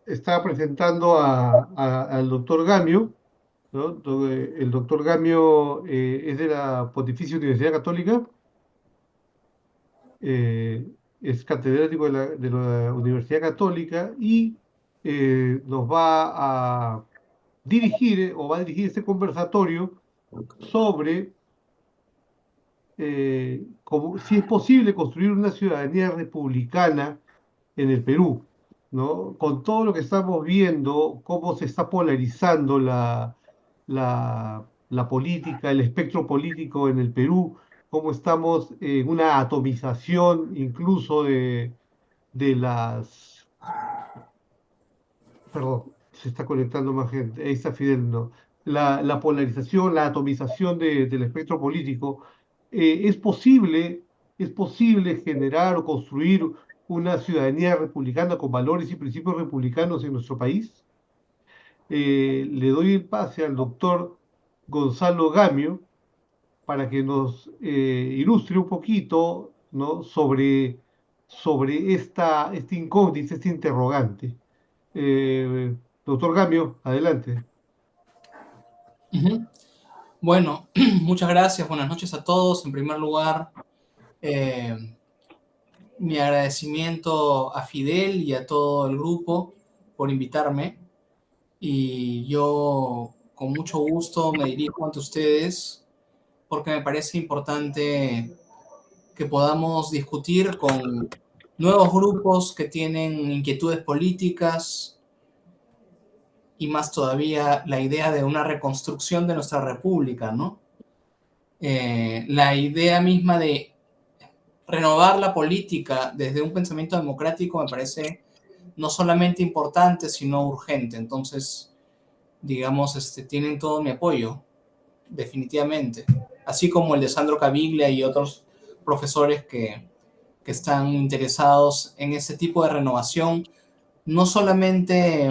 estaba presentando al doctor Gamio, ¿no? El doctor Gamio es de la Pontificia Universidad Católica, eh, es catedrático de la Universidad Católica y nos va a dirigir o va a dirigir este conversatorio sobre si es posible construir una ciudadanía republicana en el Perú, ¿no? Con todo lo que estamos viendo, cómo se está polarizando la política, el espectro político en el Perú, cómo estamos en una atomización incluso de las... Perdón, se está conectando más gente. Ahí está Fidel, ¿no? La polarización, la atomización del espectro político. ¿Es es posible generar o construir una ciudadanía republicana con valores y principios republicanos en nuestro país? Le doy el pase al doctor Gonzalo Gamio para que nos ilustre un poquito, ¿no? sobre esta incógnita, este interrogante. Doctor Gamio, adelante. Ujú. Bueno, muchas gracias, buenas noches a todos. En primer lugar, eh, mi agradecimiento a Fidel y a todo el grupo por invitarme. Y yo con mucho gusto me dirijo ante ustedes porque me parece importante que podamos discutir con nuevos grupos que tienen inquietudes políticas y más todavía la idea de una reconstrucción de nuestra república, ¿no? La idea misma de renovar la política desde un pensamiento democrático me parece no solamente importante, sino urgente. Entonces, digamos, tienen todo mi apoyo, definitivamente. Así como el de Sandro Caviglia y otros profesores que están interesados en ese tipo de renovación, no solamente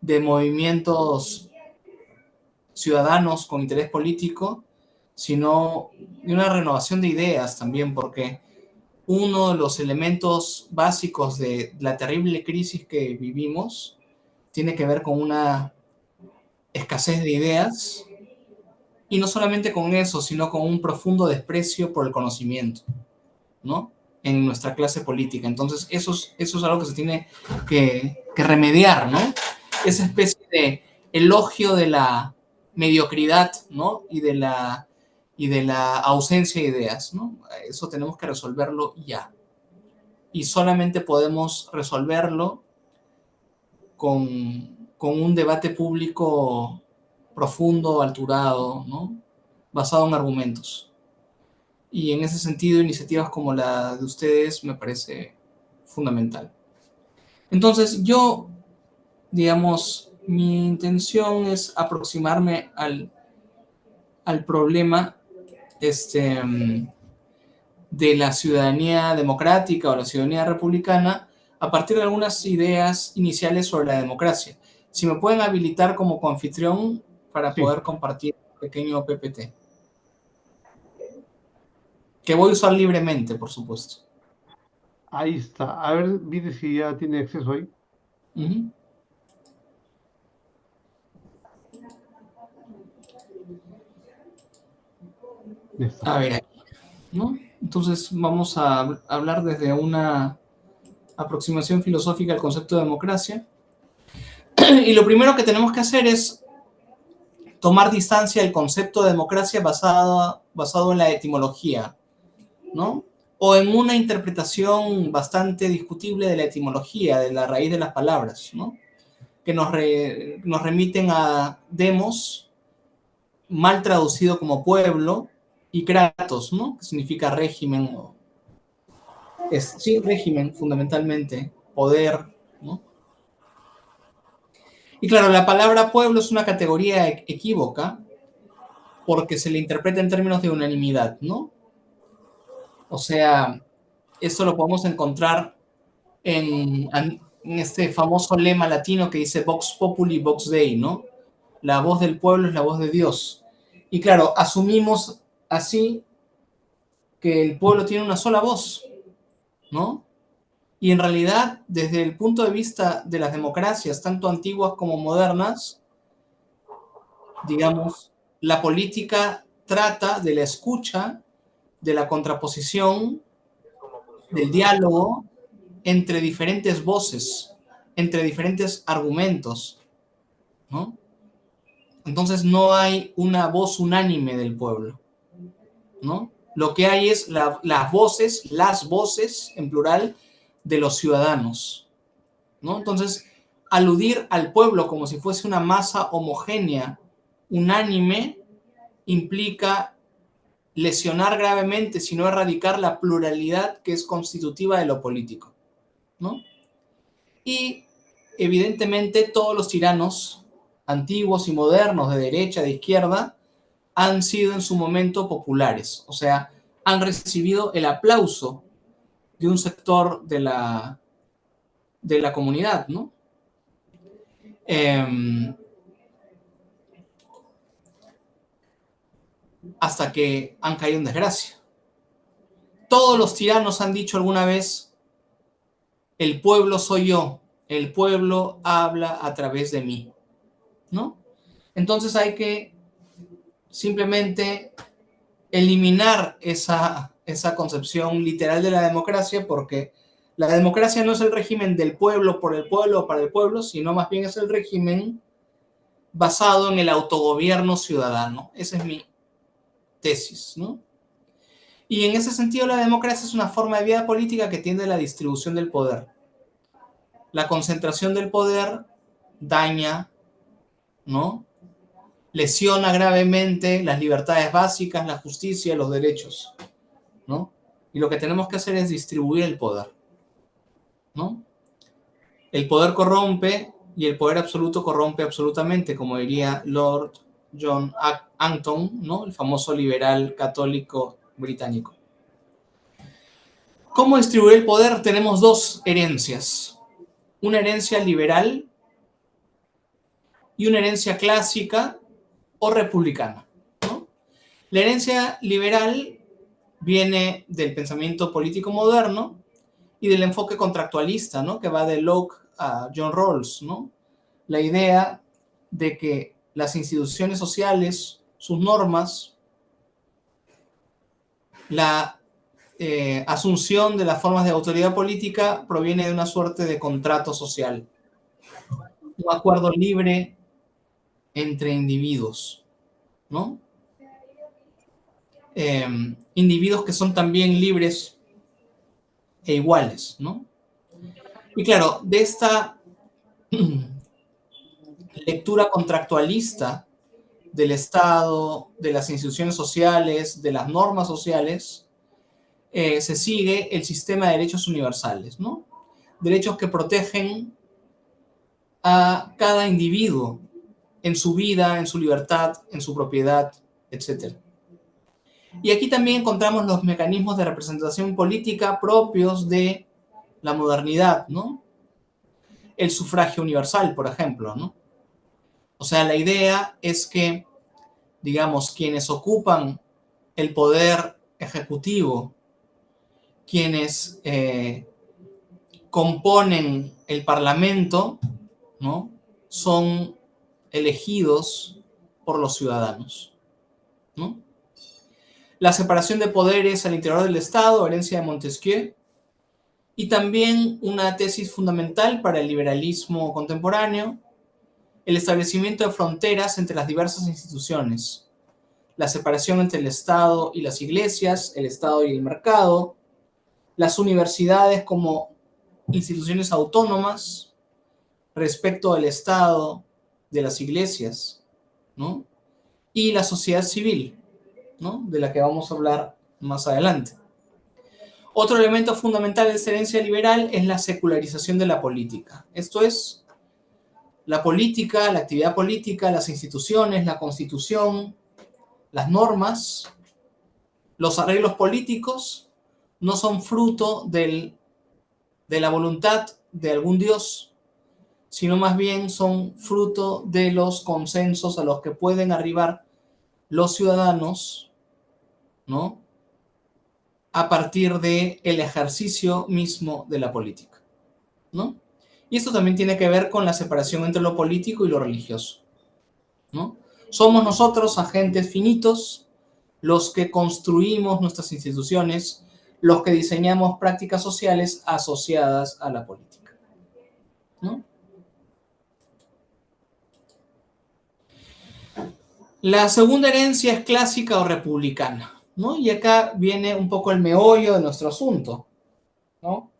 de movimientos ciudadanos con interés político, sino de una renovación de ideas también, porque uno de los elementos básicos de la terrible crisis que vivimos tiene que ver con una escasez de ideas, y no solamente con eso, sino con un profundo desprecio por el conocimiento, ¿no? En nuestra clase política. Entonces, eso es algo que se tiene que remediar, ¿no? Esa especie de elogio de la mediocridad, ¿no? Y de la ausencia de ideas, ¿no? Eso tenemos que resolverlo ya. Y solamente podemos resolverlo con un debate público profundo, alturado, ¿no? Basado en argumentos. Y en ese sentido, iniciativas como la de ustedes me parece fundamental. Entonces, yo, digamos, mi intención es aproximarme al problema este, de la ciudadanía democrática o la ciudadanía republicana a partir de algunas ideas iniciales sobre la democracia. Si me pueden habilitar como coanfitrión para Sí, poder compartir un pequeño PPT, que voy a usar libremente, por supuesto. ahí está. A ver, mire si ya tiene acceso ahí. Uh -huh. Ya está. A ver, ¿no? Entonces vamos a hablar desde una aproximación filosófica al concepto de democracia. Y lo primero que tenemos que hacer es tomar distancia del concepto de democracia basado en la etimología, ¿no? O en una interpretación bastante discutible de la etimología, de la raíz de las palabras, ¿no? Que nos remiten a demos, mal traducido como pueblo, y kratos, ¿no? Que significa régimen, sí, régimen fundamentalmente, poder, ¿no? Y claro, la palabra pueblo es una categoría equívoca porque se le interpreta en términos de unanimidad, ¿no? O sea, esto lo podemos encontrar en este famoso lema latino que dice Vox Populi, Vox Dei, ¿no? La voz del pueblo es la voz de Dios. Y claro, asumimos así que el pueblo tiene una sola voz, ¿no? Y en realidad, desde el punto de vista de las democracias, tanto antiguas como modernas, digamos, la política trata de la escucha, de la contraposición, del diálogo entre diferentes voces, entre diferentes argumentos, ¿no? Entonces no hay una voz unánime del pueblo, ¿no? Lo que hay es las voces, en plural, de los ciudadanos, ¿no? Entonces, aludir al pueblo como si fuese una masa homogénea, unánime, implica lesionar gravemente, si no erradicar la pluralidad que es constitutiva de lo político, ¿no? Y evidentemente todos los tiranos antiguos y modernos, de derecha, de izquierda, han sido en su momento populares, o sea, han recibido el aplauso de un sector de la comunidad, ¿no? Hasta que han caído en desgracia. Todos los tiranos han dicho alguna vez, el pueblo soy yo, el pueblo habla a través de mí, ¿no? Entonces hay que simplemente eliminar esa concepción literal de la democracia, porque la democracia no es el régimen del pueblo, por el pueblo o para el pueblo, sino más bien es el régimen basado en el autogobierno ciudadano. Esa es mi tesis, ¿no? Y en ese sentido la democracia es una forma de vida política que tiende a la distribución del poder. La concentración del poder daña, ¿no? Lesiona gravemente las libertades básicas, la justicia, los derechos, ¿no? Y lo que tenemos que hacer es distribuir el poder, ¿no? El poder corrompe y el poder absoluto corrompe absolutamente, como diría Lord John Acton, ¿no? El famoso liberal católico británico. ¿Cómo distribuir el poder? Tenemos dos herencias. Una herencia liberal y una herencia clásica o republicana, ¿no? La herencia liberal viene del pensamiento político moderno y del enfoque contractualista, ¿no? Que va de Locke a John Rawls, ¿no? La idea de que las instituciones sociales, sus normas, la asunción de las formas de autoridad política proviene de una suerte de contrato social, un acuerdo libre entre individuos, ¿no? Individuos que son también libres e iguales, ¿no? Y claro, de esta lectura contractualista del Estado, de las instituciones sociales, de las normas sociales, se sigue el sistema de derechos universales, ¿no? Derechos que protegen a cada individuo en su vida, en su libertad, en su propiedad, etc. Y aquí también encontramos los mecanismos de representación política propios de la modernidad, ¿no? El sufragio universal, por ejemplo, ¿no? O sea, la idea es que, digamos, quienes ocupan el poder ejecutivo, quienes componen el parlamento, ¿no? Son elegidos por los ciudadanos, ¿no? La separación de poderes al interior del Estado, herencia de Montesquieu, y también una tesis fundamental para el liberalismo contemporáneo, el establecimiento de fronteras entre las diversas instituciones, la separación entre el Estado y las iglesias, el Estado y el mercado, las universidades como instituciones autónomas respecto del Estado, de las iglesias, ¿no? Y la sociedad civil, ¿no? De la que vamos a hablar más adelante. Otro elemento fundamental de esta herencia liberal es la secularización de la política. Esto es, la política, la actividad política, las instituciones, la constitución, las normas, los arreglos políticos no son fruto de la voluntad de algún dios, sino más bien son fruto de los consensos a los que pueden arribar los ciudadanos, ¿no? a partir del ejercicio mismo de la política, ¿no? Y esto también tiene que ver con la separación entre lo político y lo religioso, ¿no? Somos nosotros, agentes finitos, los que construimos nuestras instituciones, los que diseñamos prácticas sociales asociadas a la política, ¿no? La segunda herencia es clásica o republicana, ¿no? Y acá viene un poco el meollo de nuestro asunto, ¿no?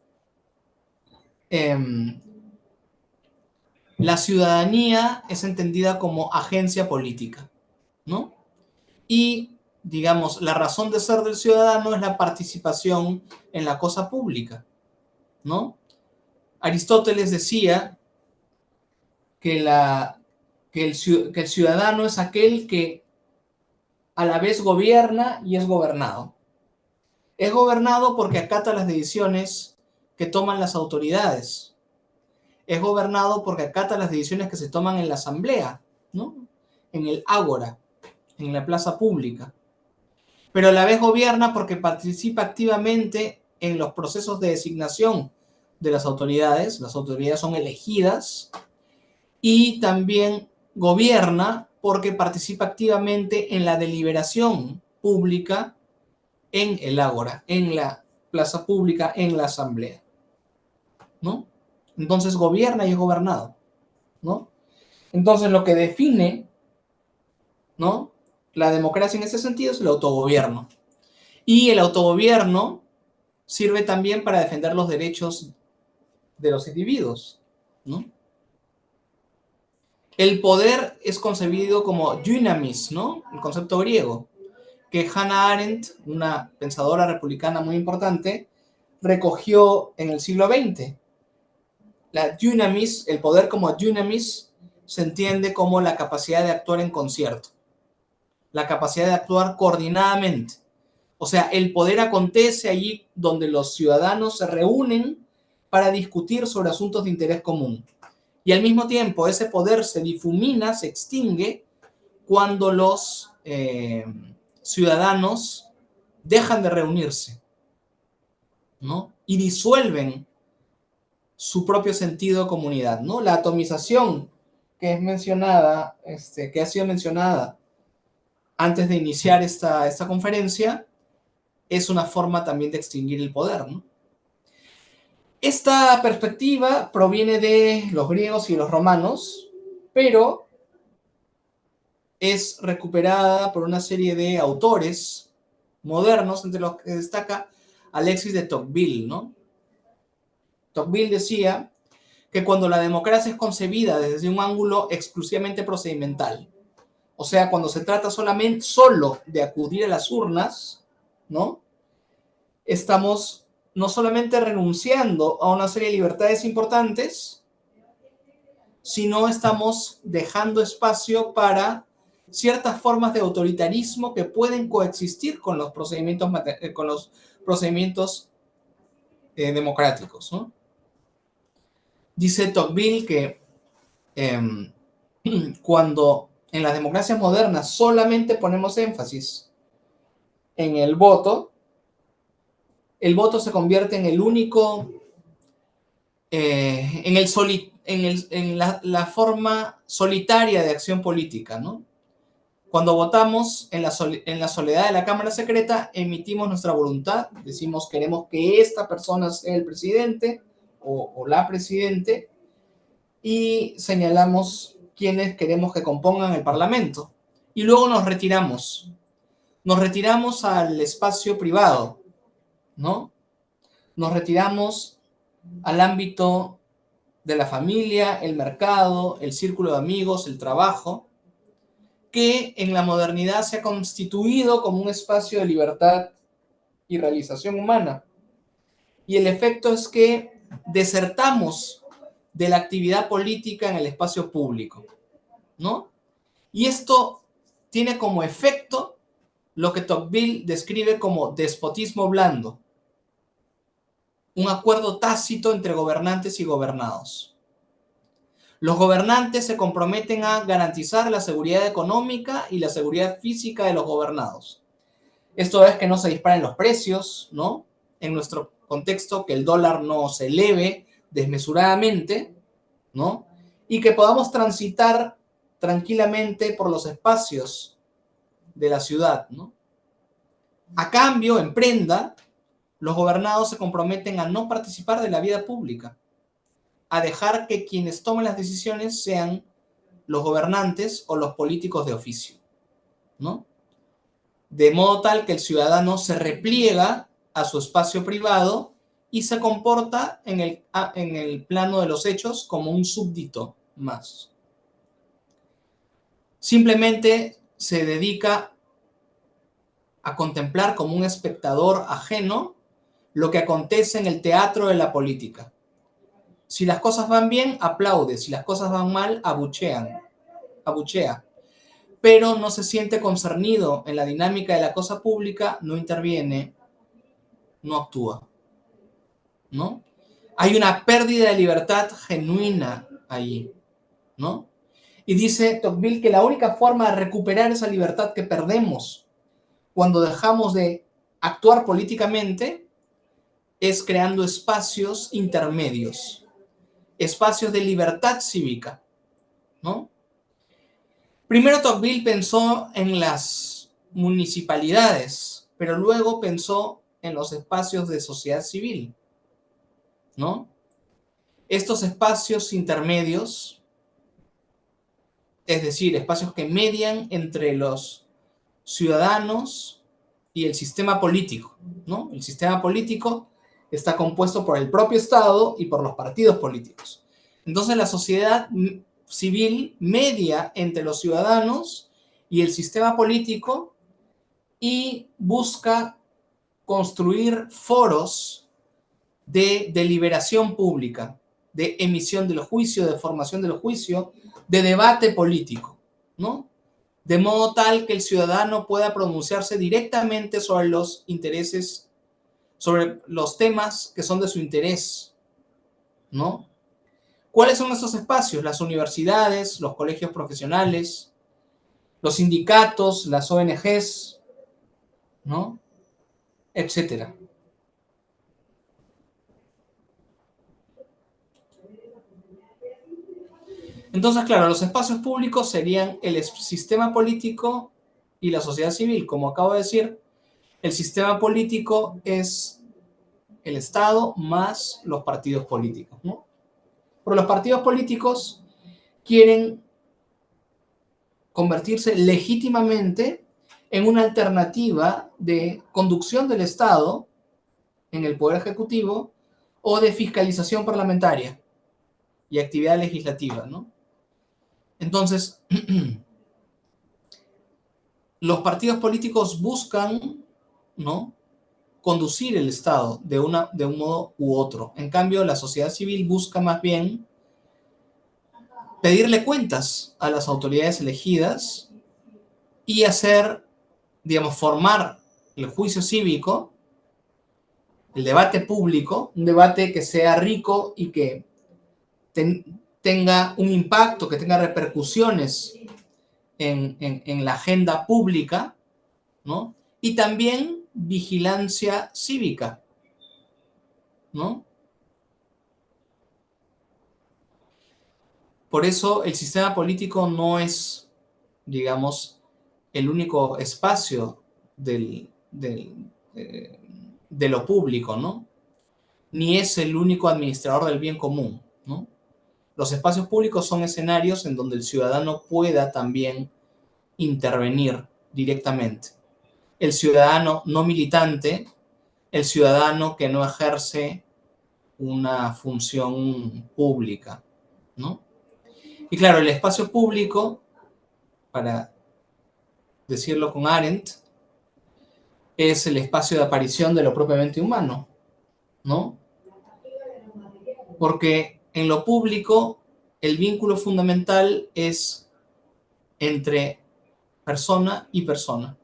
La ciudadanía es entendida como agencia política, ¿no? Y, digamos, la razón de ser del ciudadano es la participación en la cosa pública, ¿no? Aristóteles decía que, que el ciudadano es aquel que a la vez gobierna y es gobernado. Es gobernado porque acata las decisiones que toman las autoridades. Es gobernado porque acata las decisiones que se toman en la asamblea, ¿no? En el ágora, en la plaza pública. Pero a la vez gobierna porque participa activamente en los procesos de designación de las autoridades. Las autoridades son elegidas. Y también gobierna porque participa activamente en la deliberación pública en el ágora, en la plaza pública, en la asamblea, ¿no? Entonces gobierna y es gobernado, ¿no? Entonces lo que define, ¿no?, la democracia en ese sentido es el autogobierno. Y el autogobierno sirve también para defender los derechos de los individuos, ¿no? El poder es concebido como dynamis, ¿no? El concepto griego, que Hannah Arendt, una pensadora republicana muy importante, recogió en el siglo XX. La dynamis, el poder como dynamis, se entiende como la capacidad de actuar en concierto, la capacidad de actuar coordinadamente. O sea, el poder acontece allí donde los ciudadanos se reúnen para discutir sobre asuntos de interés común. Y al mismo tiempo, ese poder se difumina, se extingue, cuando los ciudadanos dejan de reunirse, ¿no? Y disuelven su propio sentido de comunidad, ¿no? La atomización que es mencionada, que ha sido mencionada antes de iniciar esta conferencia, es una forma también de extinguir el poder, ¿no? Esta perspectiva proviene de los griegos y los romanos, pero es recuperada por una serie de autores modernos, entre los que destaca Alexis de Tocqueville, ¿no? Tocqueville decía que cuando la democracia es concebida desde un ángulo exclusivamente procedimental, o sea, cuando se trata solo de acudir a las urnas, ¿no?, estamos no solamente renunciando a una serie de libertades importantes, sino estamos dejando espacio para ciertas formas de autoritarismo que pueden coexistir con los procedimientos democráticos, ¿no? Dice Tocqueville que cuando en las democracias modernas solamente ponemos énfasis en el voto se convierte en el único, en la forma solitaria de acción política, ¿no? Cuando votamos en la soledad de la Cámara Secreta, emitimos nuestra voluntad, decimos queremos que esta persona sea el presidente o la presidente, y señalamos quiénes queremos que compongan el Parlamento. Y luego nos retiramos al espacio privado, ¿no? Nos retiramos al ámbito de la familia, el mercado, el círculo de amigos, el trabajo, que en la modernidad se ha constituido como un espacio de libertad y realización humana. Y el efecto es que desertamos de la actividad política en el espacio público, ¿no? Y esto tiene como efecto lo que Tocqueville describe como despotismo blando, un acuerdo tácito entre gobernantes y gobernados. Los gobernantes se comprometen a garantizar la seguridad económica y la seguridad física de los gobernados. Esto es que no se disparen los precios, ¿no? En nuestro contexto, que el dólar no se eleve desmesuradamente, ¿no? Y que podamos transitar tranquilamente por los espacios de la ciudad, ¿no? A cambio, en prenda, los gobernados se comprometen a no participar de la vida pública, a dejar que quienes tomen las decisiones sean los gobernantes o los políticos de oficio, ¿no? De modo tal que el ciudadano se repliega a su espacio privado y se comporta en el plano de los hechos como un súbdito más. Simplemente se dedica a contemplar como un espectador ajeno lo que acontece en el teatro de la política. Si las cosas van bien, aplaude. Si las cosas van mal, abuchea. Pero no se siente concernido en la dinámica de la cosa pública, no interviene, no actúa, ¿no? Hay una pérdida de libertad genuina allí, ¿no? Y dice Tocqueville que la única forma de recuperar esa libertad que perdemos cuando dejamos de actuar políticamente es creando espacios intermedios, espacios de libertad cívica, ¿no? Primero Tocqueville pensó en las municipalidades, pero luego pensó en los espacios de sociedad civil, ¿no? Estos espacios intermedios, es decir, espacios que median entre los ciudadanos y el sistema político, ¿no? El sistema político está compuesto por el propio Estado y por los partidos políticos. Entonces la sociedad civil media entre los ciudadanos y el sistema político y busca construir foros de deliberación pública, de emisión del juicio, de formación del juicio, de debate político, ¿no? De modo tal que el ciudadano pueda pronunciarse directamente sobre los intereses, sobre los temas que son de su interés, ¿no? ¿Cuáles son esos espacios? Las universidades, los colegios profesionales, los sindicatos, las ONGs, ¿no? Etcétera. Entonces, claro, los espacios públicos serían el sistema político y la sociedad civil. Como acabo de decir, el sistema político es el Estado más los partidos políticos, ¿no? Pero los partidos políticos quieren convertirse legítimamente en una alternativa de conducción del Estado en el Poder Ejecutivo o de fiscalización parlamentaria y actividad legislativa, ¿no? Entonces, los partidos políticos buscan, ¿no?, conducir el Estado de un modo u otro. En cambio, la sociedad civil busca más bien pedirle cuentas a las autoridades elegidas y hacer, digamos, formar el juicio cívico, el debate público, un debate que sea rico y que tenga un impacto, que tenga repercusiones en la agenda pública, ¿no? Y también vigilancia cívica, ¿no? Por eso el sistema político no es, digamos, el único espacio de lo público, ¿no? Ni es el único administrador del bien común, ¿no? Los espacios públicos son escenarios en donde el ciudadano pueda también intervenir directamente. El ciudadano no militante, el ciudadano que no ejerce una función pública, ¿no? Y claro, el espacio público, para decirlo con Arendt, es el espacio de aparición de lo propiamente humano, ¿no? Porque en lo público el vínculo fundamental es entre persona y persona.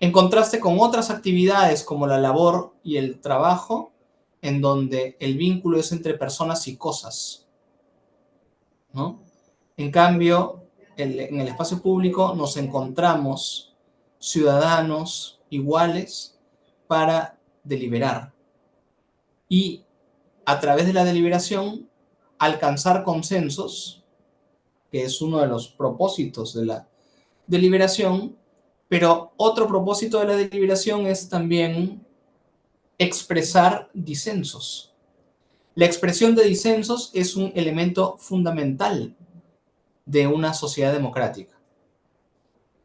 En contraste con otras actividades como la labor y el trabajo, en donde el vínculo es entre personas y cosas, ¿no? En cambio, en el espacio público nos encontramos ciudadanos iguales para deliberar y a través de la deliberación alcanzar consensos, que es uno de los propósitos de la deliberación, pero otro propósito de la deliberación es también expresar disensos. La expresión de disensos es un elemento fundamental de una sociedad democrática.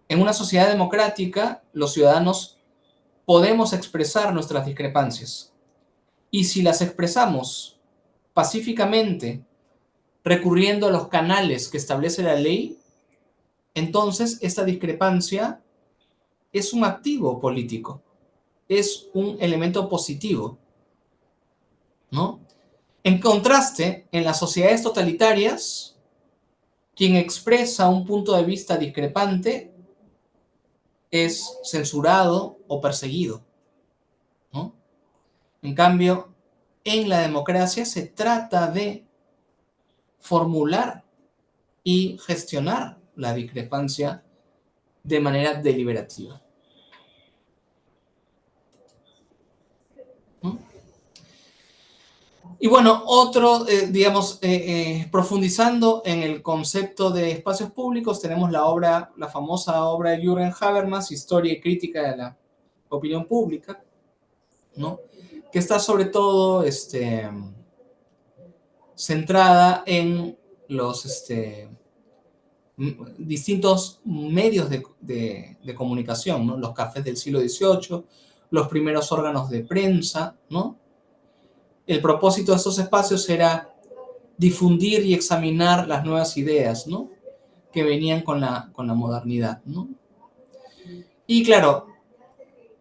En una sociedad democrática, los ciudadanos podemos expresar nuestras discrepancias. Y si las expresamos pacíficamente, recurriendo a los canales que establece la ley, entonces esta discrepancia es un activo político, es un elemento positivo, ¿no? En contraste, en las sociedades totalitarias, quien expresa un punto de vista discrepante es censurado o perseguido, ¿no? En cambio, en la democracia se trata de formular y gestionar la discrepancia de manera deliberativa, ¿no? Y bueno, digamos, profundizando en el concepto de espacios públicos, tenemos la famosa obra de Jürgen Habermas, Historia y Crítica de la Opinión Pública, ¿no? Que está sobre todo centrada en los distintos medios de comunicación, ¿no? Los cafés del siglo XVIII, los primeros órganos de prensa, ¿no? El propósito de estos espacios era difundir y examinar las nuevas ideas, ¿no? Que venían con la modernidad, ¿no? Y claro,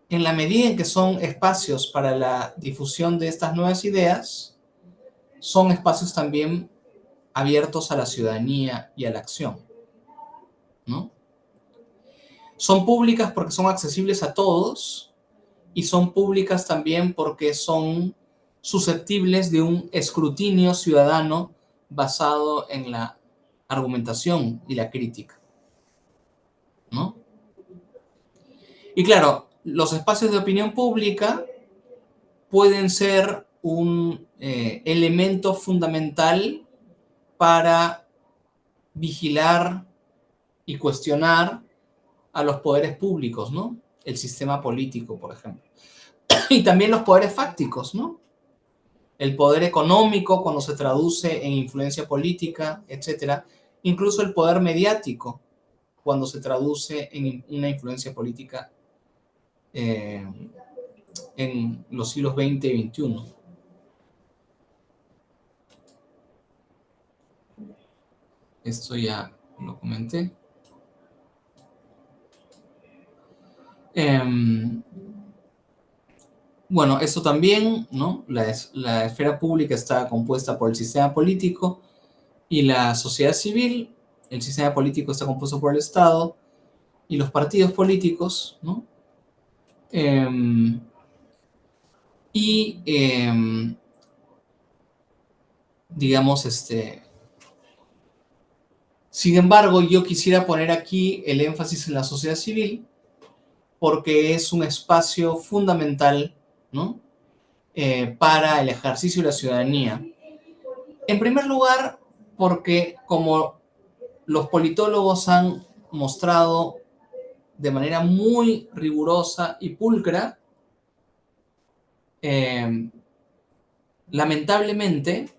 en la medida en que son espacios para la difusión de estas nuevas ideas, son espacios también abiertos a la ciudadanía y a la acción, ¿no? Son públicas porque son accesibles a todos y son públicas también porque son susceptibles de un escrutinio ciudadano basado en la argumentación y la crítica, ¿no? Y claro, los espacios de opinión pública pueden ser un elemento fundamental para vigilar y cuestionar a los poderes públicos, ¿no? El sistema político, por ejemplo. Y también los poderes fácticos, ¿no? El poder económico cuando se traduce en influencia política, etcétera. Incluso el poder mediático cuando se traduce en una influencia política eh, en los siglos XX y XXI. Esto ya lo comenté. Bueno, esto también, ¿no? La esfera pública está compuesta por el sistema político y la sociedad civil. El sistema político está compuesto por el Estado y los partidos políticos, ¿no? Y, digamos, sin embargo, yo quisiera poner aquí el énfasis en la sociedad civil porque es un espacio fundamental, ¿no? Para el ejercicio de la ciudadanía. En primer lugar, porque como los politólogos han mostrado de manera muy rigurosa y pulcra, lamentablemente,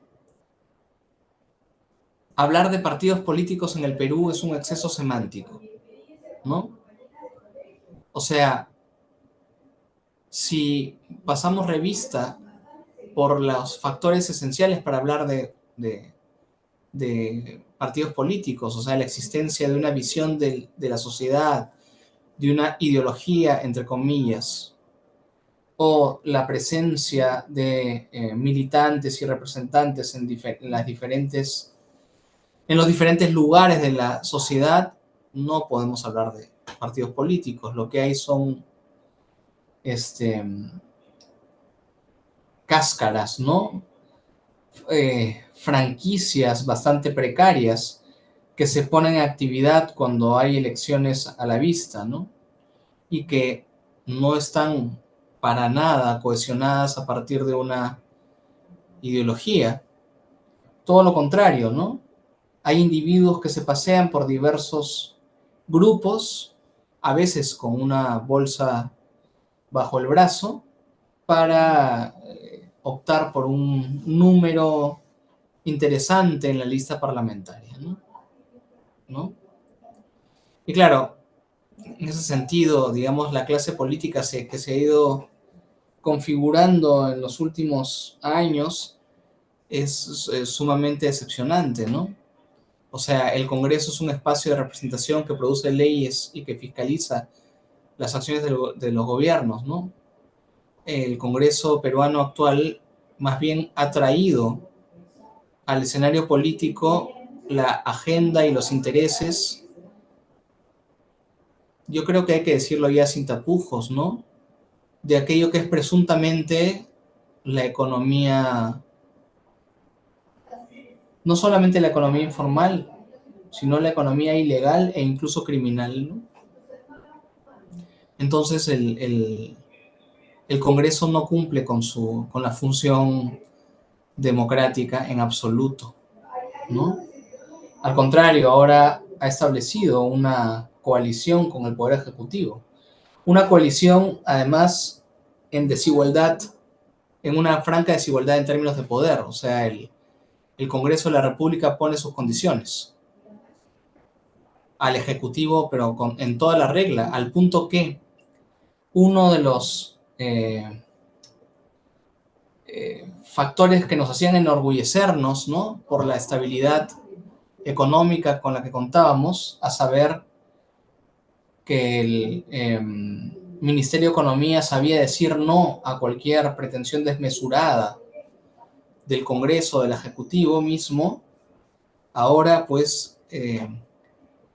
hablar de partidos políticos en el Perú es un exceso semántico, ¿no? O sea, si pasamos revista por los factores esenciales para hablar de partidos políticos, o sea, la existencia de una visión de la sociedad, de una ideología, entre comillas, o la presencia de militantes y representantes en los diferentes lugares de la sociedad, no podemos hablar de partidos políticos. Lo que hay son cáscaras, ¿no? Franquicias bastante precarias que se ponen en actividad cuando hay elecciones a la vista, ¿no? Y que no están para nada cohesionadas a partir de una ideología. Todo lo contrario, ¿no? Hay individuos que se pasean por diversos grupos, a veces con una bolsa bajo el brazo, para optar por un número interesante en la lista parlamentaria, ¿no? ¿No? Y claro, en ese sentido, digamos, la clase política que se ha ido configurando en los últimos años es sumamente decepcionante, ¿no? O sea, el Congreso es un espacio de representación que produce leyes y que fiscaliza las acciones de los gobiernos, ¿no? El Congreso peruano actual más bien ha traído al escenario político la agenda y los intereses, yo creo que hay que decirlo ya sin tapujos, ¿no? De aquello que es presuntamente la economía, no solamente la economía informal, sino la economía ilegal e incluso criminal, ¿no? Entonces el Congreso no cumple con la función democrática en absoluto, ¿no? Al contrario, ahora ha establecido una coalición con el Poder Ejecutivo. Una coalición, además, en desigualdad, en una franca desigualdad en términos de poder. O sea, el Congreso de la República pone sus condiciones al Ejecutivo, pero en toda la regla, al punto que uno de los factores que nos hacían enorgullecernos, ¿no? Por la estabilidad económica con la que contábamos, a saber que el Ministerio de Economía sabía decir no a cualquier pretensión desmesurada del Congreso, del Ejecutivo mismo, ahora pues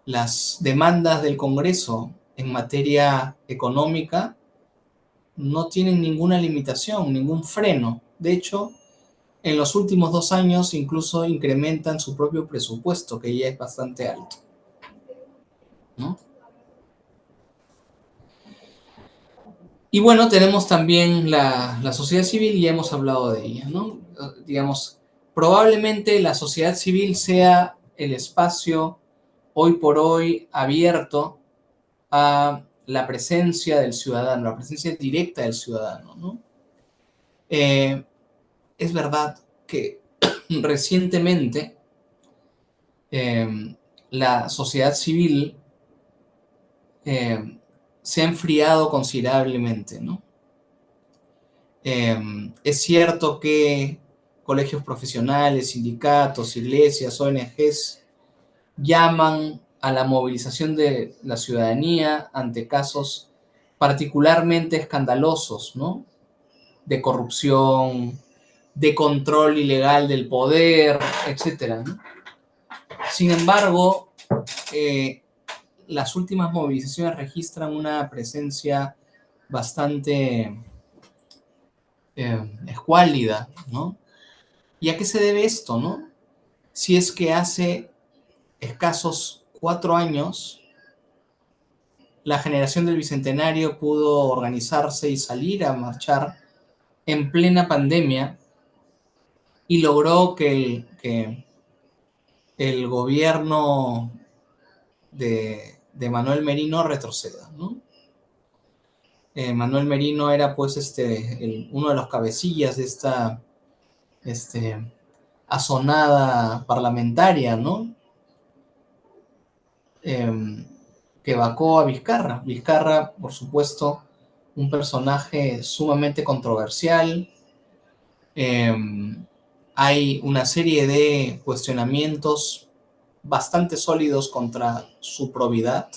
las demandas del Congreso en materia económica no tienen ninguna limitación, ningún freno. De hecho, en los últimos 2 años incluso incrementan su propio presupuesto, que ya es bastante alto, ¿no? Y bueno, tenemos también la sociedad civil y ya hemos hablado de ella, ¿no? Digamos, probablemente la sociedad civil sea el espacio hoy por hoy abierto a la presencia del ciudadano, la presencia directa del ciudadano, ¿no? Eh, es verdad que recientemente la sociedad civil eh, se ha enfriado considerablemente, ¿no? Es cierto que colegios profesionales, sindicatos, iglesias, ONGs llaman a la movilización de la ciudadanía ante casos particularmente escandalosos, ¿no? De corrupción, de control ilegal del poder, etcétera, ¿no? Sin embargo, eh, las últimas movilizaciones registran una presencia bastante escuálida, ¿no? ¿Y a qué se debe esto, no? Si es que hace escasos 4 años la generación del Bicentenario pudo organizarse y salir a marchar en plena pandemia y logró que el gobierno de Manuel Merino retroceda, ¿no? Manuel Merino era pues uno de los cabecillas de esta este, asonada parlamentaria, ¿no? Eh, que vacó a Vizcarra. Vizcarra, por supuesto, un personaje sumamente controversial. Eh, hay una serie de cuestionamientos bastante sólidos contra su probidad.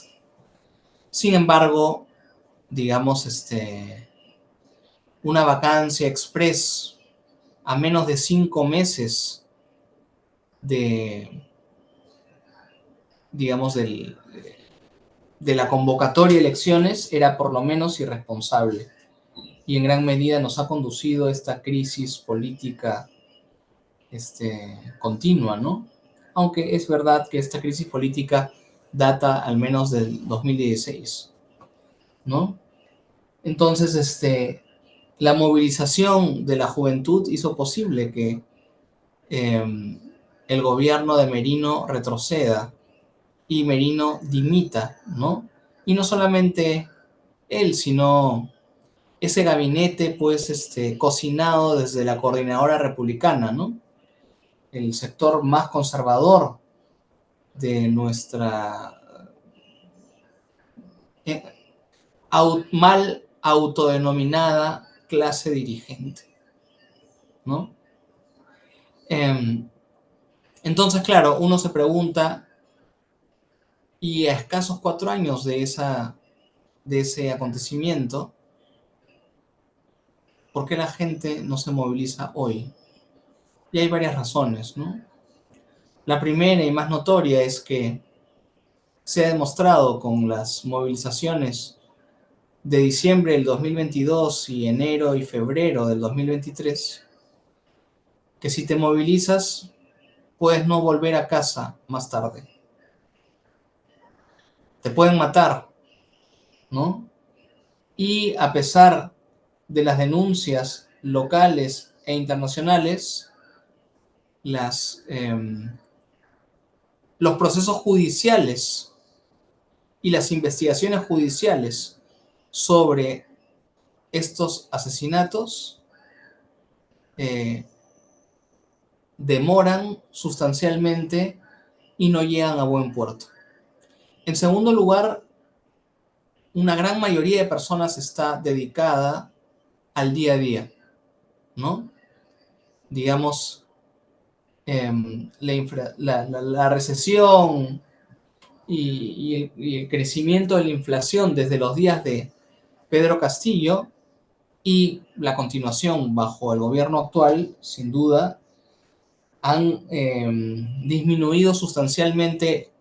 Sin embargo, digamos, una vacancia express a menos de 5 meses de, digamos, de la convocatoria a elecciones era por lo menos irresponsable y en gran medida nos ha conducido a esta crisis política continua, ¿no? Aunque es verdad que esta crisis política data al menos del 2016, ¿no? Entonces, la movilización de la juventud hizo posible que eh, el gobierno de Merino retroceda y Merino dimita, ¿no? Y no solamente él, sino ese gabinete, pues, cocinado desde la coordinadora republicana, ¿no? El sector más conservador de nuestra eh, mal autodenominada clase dirigente, ¿no? Entonces, claro, uno se pregunta, y a escasos 4 años de ese acontecimiento, ¿por qué la gente no se moviliza hoy? Y hay varias razones, ¿no? La primera y más notoria es que se ha demostrado con las movilizaciones de diciembre del 2022 y enero y febrero del 2023, que si te movilizas puedes no volver a casa más tarde. Te pueden matar, ¿no? Y a pesar de las denuncias locales e internacionales, los procesos judiciales y las investigaciones judiciales sobre estos asesinatos eh, demoran sustancialmente y no llegan a buen puerto. En segundo lugar, una gran mayoría de personas está dedicada al día a día, ¿no? Digamos, la recesión y el crecimiento de la inflación desde los días de Pedro Castillo y la continuación bajo el gobierno actual, sin duda, han disminuido sustancialmente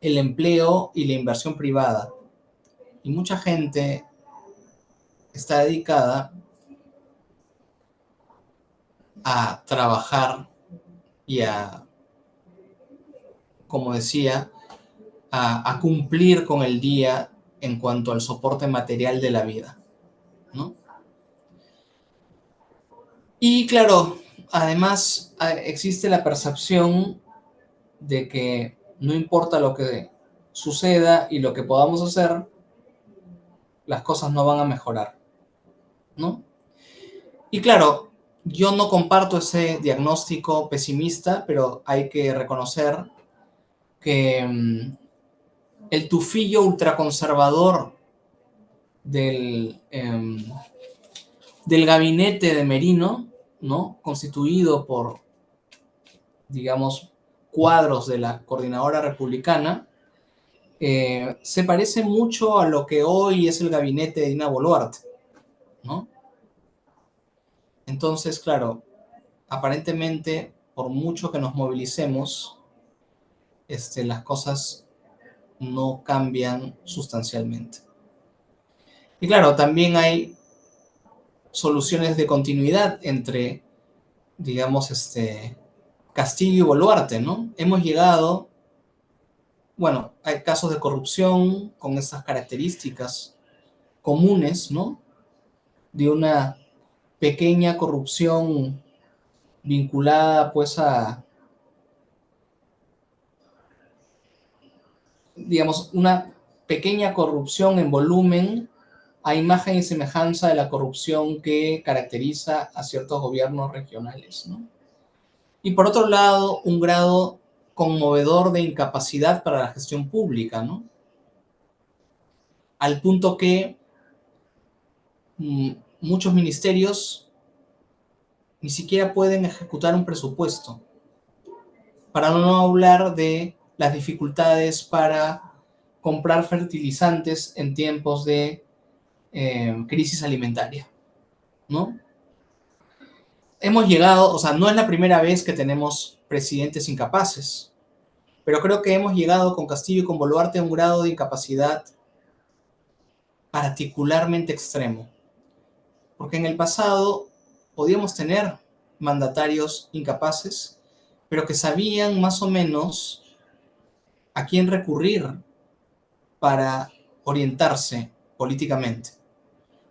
el empleo y la inversión privada. Y mucha gente está dedicada a trabajar y a, como decía, a cumplir con el día en cuanto al soporte material de la vida, ¿no? Y claro, además existe la percepción de que no importa lo que suceda y lo que podamos hacer, las cosas no van a mejorar, ¿no? Y claro, yo no comparto ese diagnóstico pesimista, pero hay que reconocer que el tufillo ultraconservador del, del gabinete de Merino, ¿no? Constituido por, digamos, cuadros de la coordinadora republicana, se parece mucho a lo que hoy es el gabinete de Dina Boluarte, ¿no? Entonces, claro, aparentemente, por mucho que nos movilicemos, las cosas no cambian sustancialmente. Y claro, también hay soluciones de continuidad entre, digamos, Castillo y Boluarte, ¿no? Hemos llegado, bueno, hay casos de corrupción con esas características comunes, ¿no? De una pequeña corrupción vinculada, pues, a, digamos, una pequeña corrupción en volumen a imagen y semejanza de la corrupción que caracteriza a ciertos gobiernos regionales, ¿no? Y por otro lado, un grado conmovedor de incapacidad para la gestión pública, ¿no? Al punto que muchos ministerios ni siquiera pueden ejecutar un presupuesto, para no hablar de las dificultades para comprar fertilizantes en tiempos de crisis alimentaria, ¿no? Hemos llegado, o sea, no es la primera vez que tenemos presidentes incapaces, pero creo que hemos llegado con Castillo y con Boluarte a un grado de incapacidad particularmente extremo, porque en el pasado podíamos tener mandatarios incapaces, pero que sabían más o menos a quién recurrir para orientarse políticamente.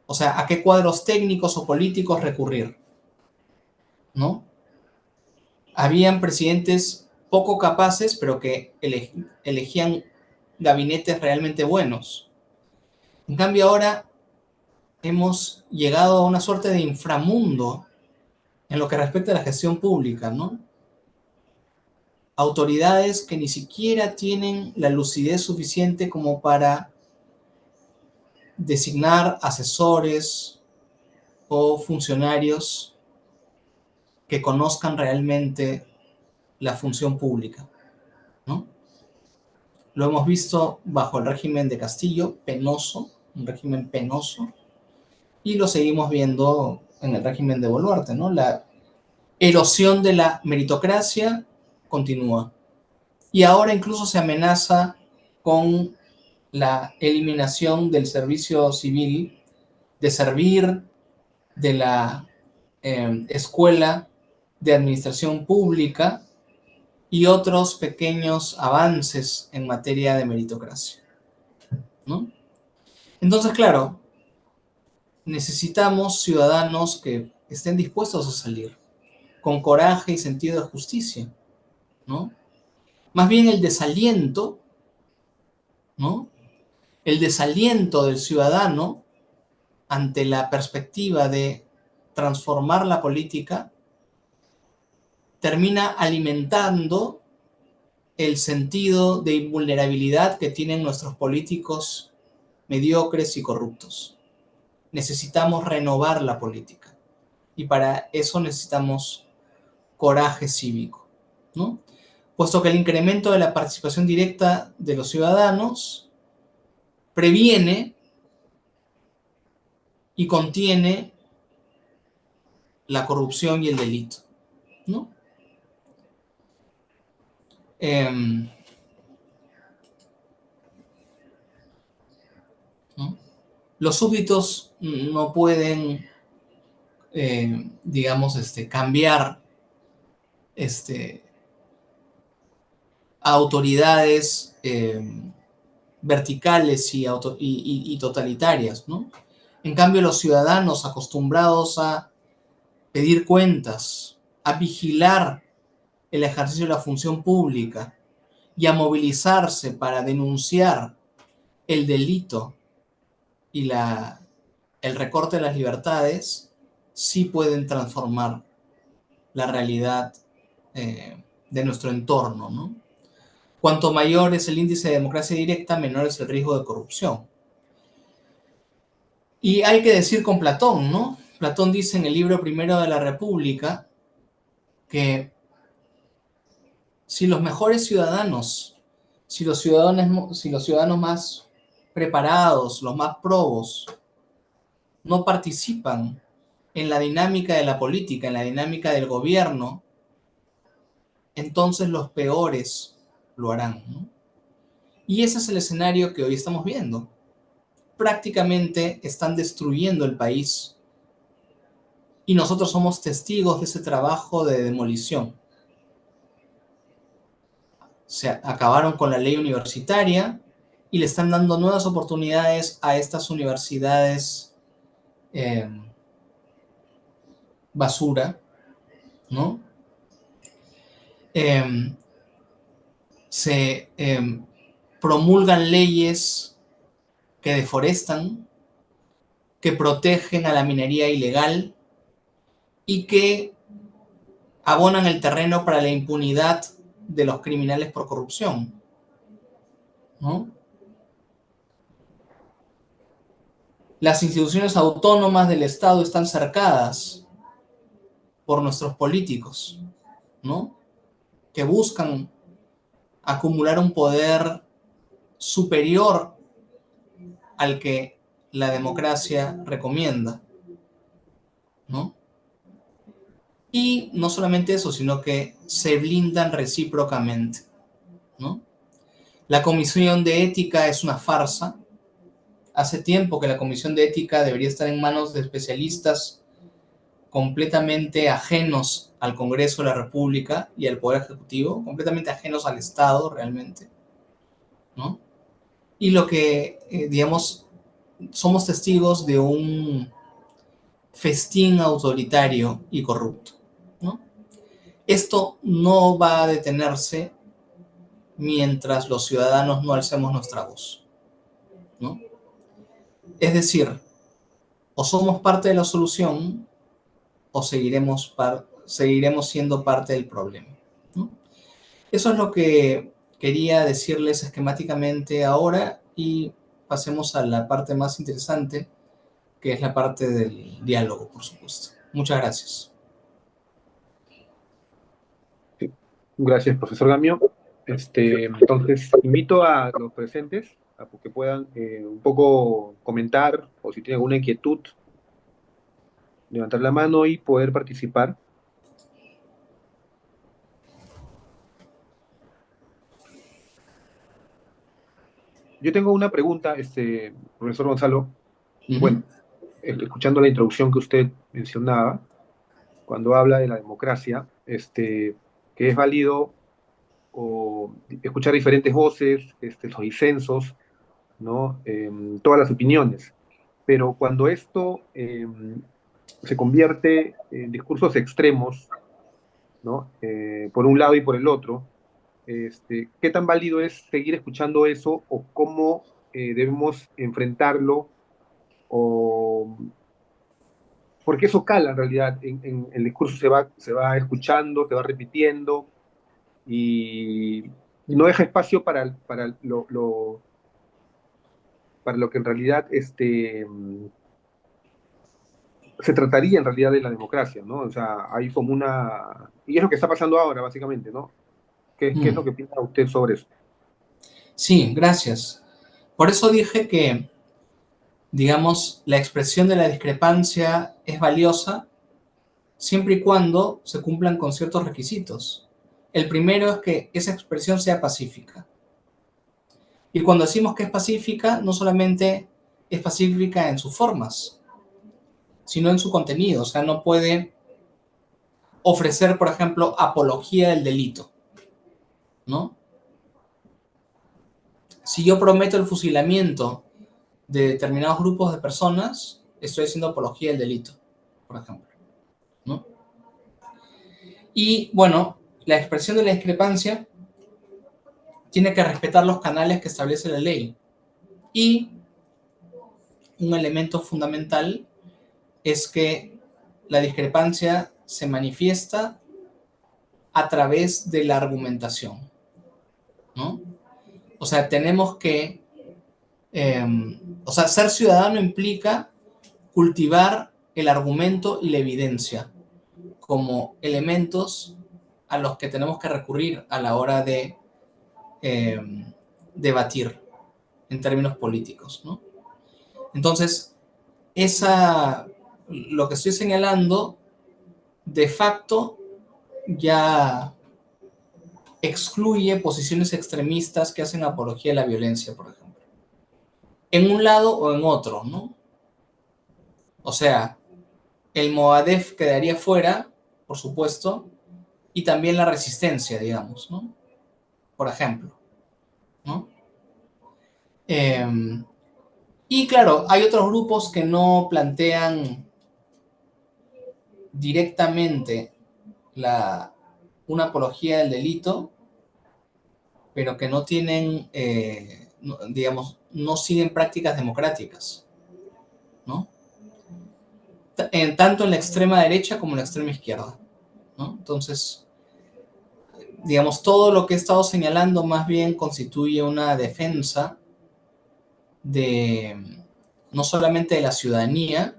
O sea, ¿a qué cuadros técnicos o políticos recurrir? ¿No? Habían presidentes poco capaces, pero que elegían gabinetes realmente buenos. En cambio, ahora hemos llegado a una suerte de inframundo en lo que respecta a la gestión pública, ¿no? Autoridades que ni siquiera tienen la lucidez suficiente como para designar asesores o funcionarios que conozcan realmente la función pública, ¿no? Lo hemos visto bajo el régimen de Castillo, penoso, un régimen penoso, y lo seguimos viendo en el régimen de Boluarte, ¿no? La erosión de la meritocracia continúa. Y ahora incluso se amenaza con la eliminación del servicio civil, de servir de la escuela de administración pública y otros pequeños avances en materia de meritocracia, ¿no? Entonces, claro, necesitamos ciudadanos que estén dispuestos a salir con coraje y sentido de justicia, ¿no? Más bien el desaliento, ¿no? El desaliento del ciudadano ante la perspectiva de transformar la política termina alimentando el sentido de invulnerabilidad que tienen nuestros políticos mediocres y corruptos. Necesitamos renovar la política y para eso necesitamos coraje cívico, ¿no? Puesto que el incremento de la participación directa de los ciudadanos previene y contiene la corrupción y el delito, ¿no? Eh, ¿no? Los súbditos no pueden, digamos, cambiar a autoridades verticales y totalitarias, ¿no? En cambio, los ciudadanos acostumbrados a pedir cuentas, a vigilar el ejercicio de la función pública y a movilizarse para denunciar el delito y el recorte de las libertades, sí pueden transformar la realidad de nuestro entorno, ¿no? Cuanto mayor es el índice de democracia directa, menor es el riesgo de corrupción. Y hay que decir con Platón, ¿no? Platón dice en el libro primero de la República que si los mejores ciudadanos, si los ciudadanos más preparados, los más probos, no participan en la dinámica de la política, en la dinámica del gobierno, entonces los peores lo harán, ¿no? Y ese es el escenario que hoy estamos viendo. Prácticamente están destruyendo el país y nosotros somos testigos de ese trabajo de demolición. Se acabaron con la ley universitaria y le están dando nuevas oportunidades a estas universidades basura, ¿no? Se promulgan leyes que deforestan, que protegen a la minería ilegal y que abonan el terreno para la impunidad de los criminales por corrupción, ¿no? Las instituciones autónomas del Estado están cercadas por nuestros políticos, ¿no? Que buscan acumular un poder superior al que la democracia recomienda, ¿no? Y no solamente eso, sino que se blindan recíprocamente, ¿no? La Comisión de Ética es una farsa. Hace tiempo que la Comisión de Ética debería estar en manos de especialistas completamente ajenos al Congreso de la República y al Poder Ejecutivo, completamente ajenos al Estado realmente, ¿no? Y lo que, digamos, somos testigos de un festín autoritario y corrupto, ¿no? Esto no va a detenerse mientras los ciudadanos no alcemos nuestra voz, ¿no? Es decir, o somos parte de la solución o seguiremos siendo parte del problema, ¿no? Eso es lo que quería decirles esquemáticamente ahora y pasemos a la parte más interesante, que es la parte del diálogo, por supuesto. Muchas gracias. Sí. Gracias, profesor Gamio. Entonces, invito a los presentes a que puedan un poco comentar o si tienen alguna inquietud, levantar la mano y poder participar. Yo tengo una pregunta, profesor Gonzalo. Bueno, escuchando la introducción que usted mencionaba, cuando habla de la democracia, que es válido o escuchar diferentes voces, los disensos, ¿no? Todas las opiniones. Pero cuando esto se convierte en discursos extremos, ¿no? Por un lado y por el otro, ¿qué tan válido es seguir escuchando eso o cómo debemos enfrentarlo? O, porque eso cala en realidad, en el discurso se va escuchando, se va repitiendo y no deja espacio para lo que en realidad se trataría en realidad de la democracia, ¿no? O sea, hay como una... Y es lo que está pasando ahora, básicamente, ¿no? ¿Qué es lo que piensa usted sobre eso? Sí, gracias. Por eso dije que, digamos, la expresión de la discrepancia es valiosa siempre y cuando se cumplan con ciertos requisitos. El primero es que esa expresión sea pacífica. Y cuando decimos que es pacífica, no solamente es pacífica en sus formas, sino en su contenido. O sea, no puede ofrecer, por ejemplo, apología del delito, ¿no? Si yo prometo el fusilamiento de determinados grupos de personas, estoy haciendo apología del delito, por ejemplo, ¿no? Y bueno, la expresión de la discrepancia tiene que respetar los canales que establece la ley. Y un elemento fundamental es que la discrepancia se manifiesta a través de la argumentación, ¿no? O sea, tenemos que, o sea, ser ciudadano implica cultivar el argumento y la evidencia como elementos a los que tenemos que recurrir a la hora de eh, debatir en términos políticos, ¿no? Entonces, lo que estoy señalando, de facto, ya excluye posiciones extremistas que hacen apología de la violencia, por ejemplo. En un lado o en otro, ¿no? O sea, el Moadef quedaría fuera, por supuesto, y también la resistencia, digamos, ¿no? Por ejemplo, ¿no? Eh, y claro, hay otros grupos que no plantean directamente una apología del delito, pero que no tienen, digamos, no siguen prácticas democráticas, ¿no? Tanto en la extrema derecha como en la extrema izquierda, ¿no? Entonces, digamos, todo lo que he estado señalando más bien constituye una defensa de no solamente de la ciudadanía,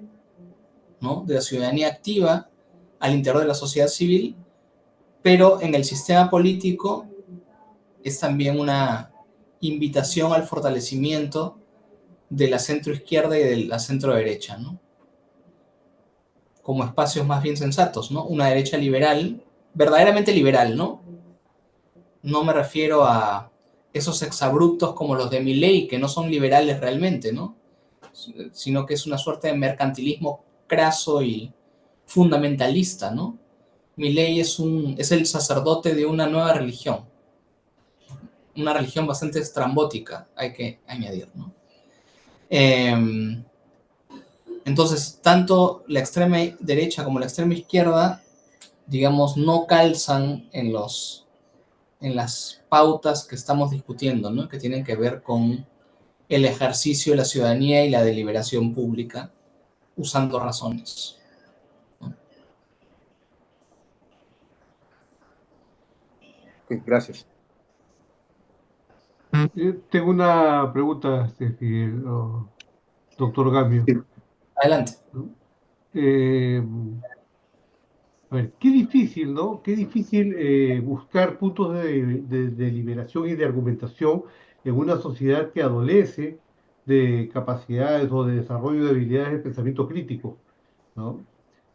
¿no? De la ciudadanía activa al interior de la sociedad civil, pero en el sistema político es también una invitación al fortalecimiento de la centroizquierda y de la centroderecha, ¿no? Como espacios más bien sensatos, ¿no? Una derecha liberal, verdaderamente liberal, ¿no? No me refiero a esos exabruptos como los de Milei, que no son liberales realmente, ¿no? Sino que es una suerte de mercantilismo craso y fundamentalista, ¿no? Milei es el sacerdote de una religión bastante estrambótica, hay que añadir, ¿no? Entonces, tanto la extrema derecha como la extrema izquierda, digamos, no calzan en las pautas que estamos discutiendo, ¿no? Que tienen que ver con el ejercicio de la ciudadanía y la deliberación pública usando razones. Ok, gracias. Tengo una pregunta, doctor Gamio, Sí, Adelante. ¿no? Eh, A ver, qué difícil, ¿no? Qué difícil buscar puntos de liberación y de argumentación en una sociedad que adolece de capacidades o de desarrollo de habilidades de pensamiento crítico, ¿no?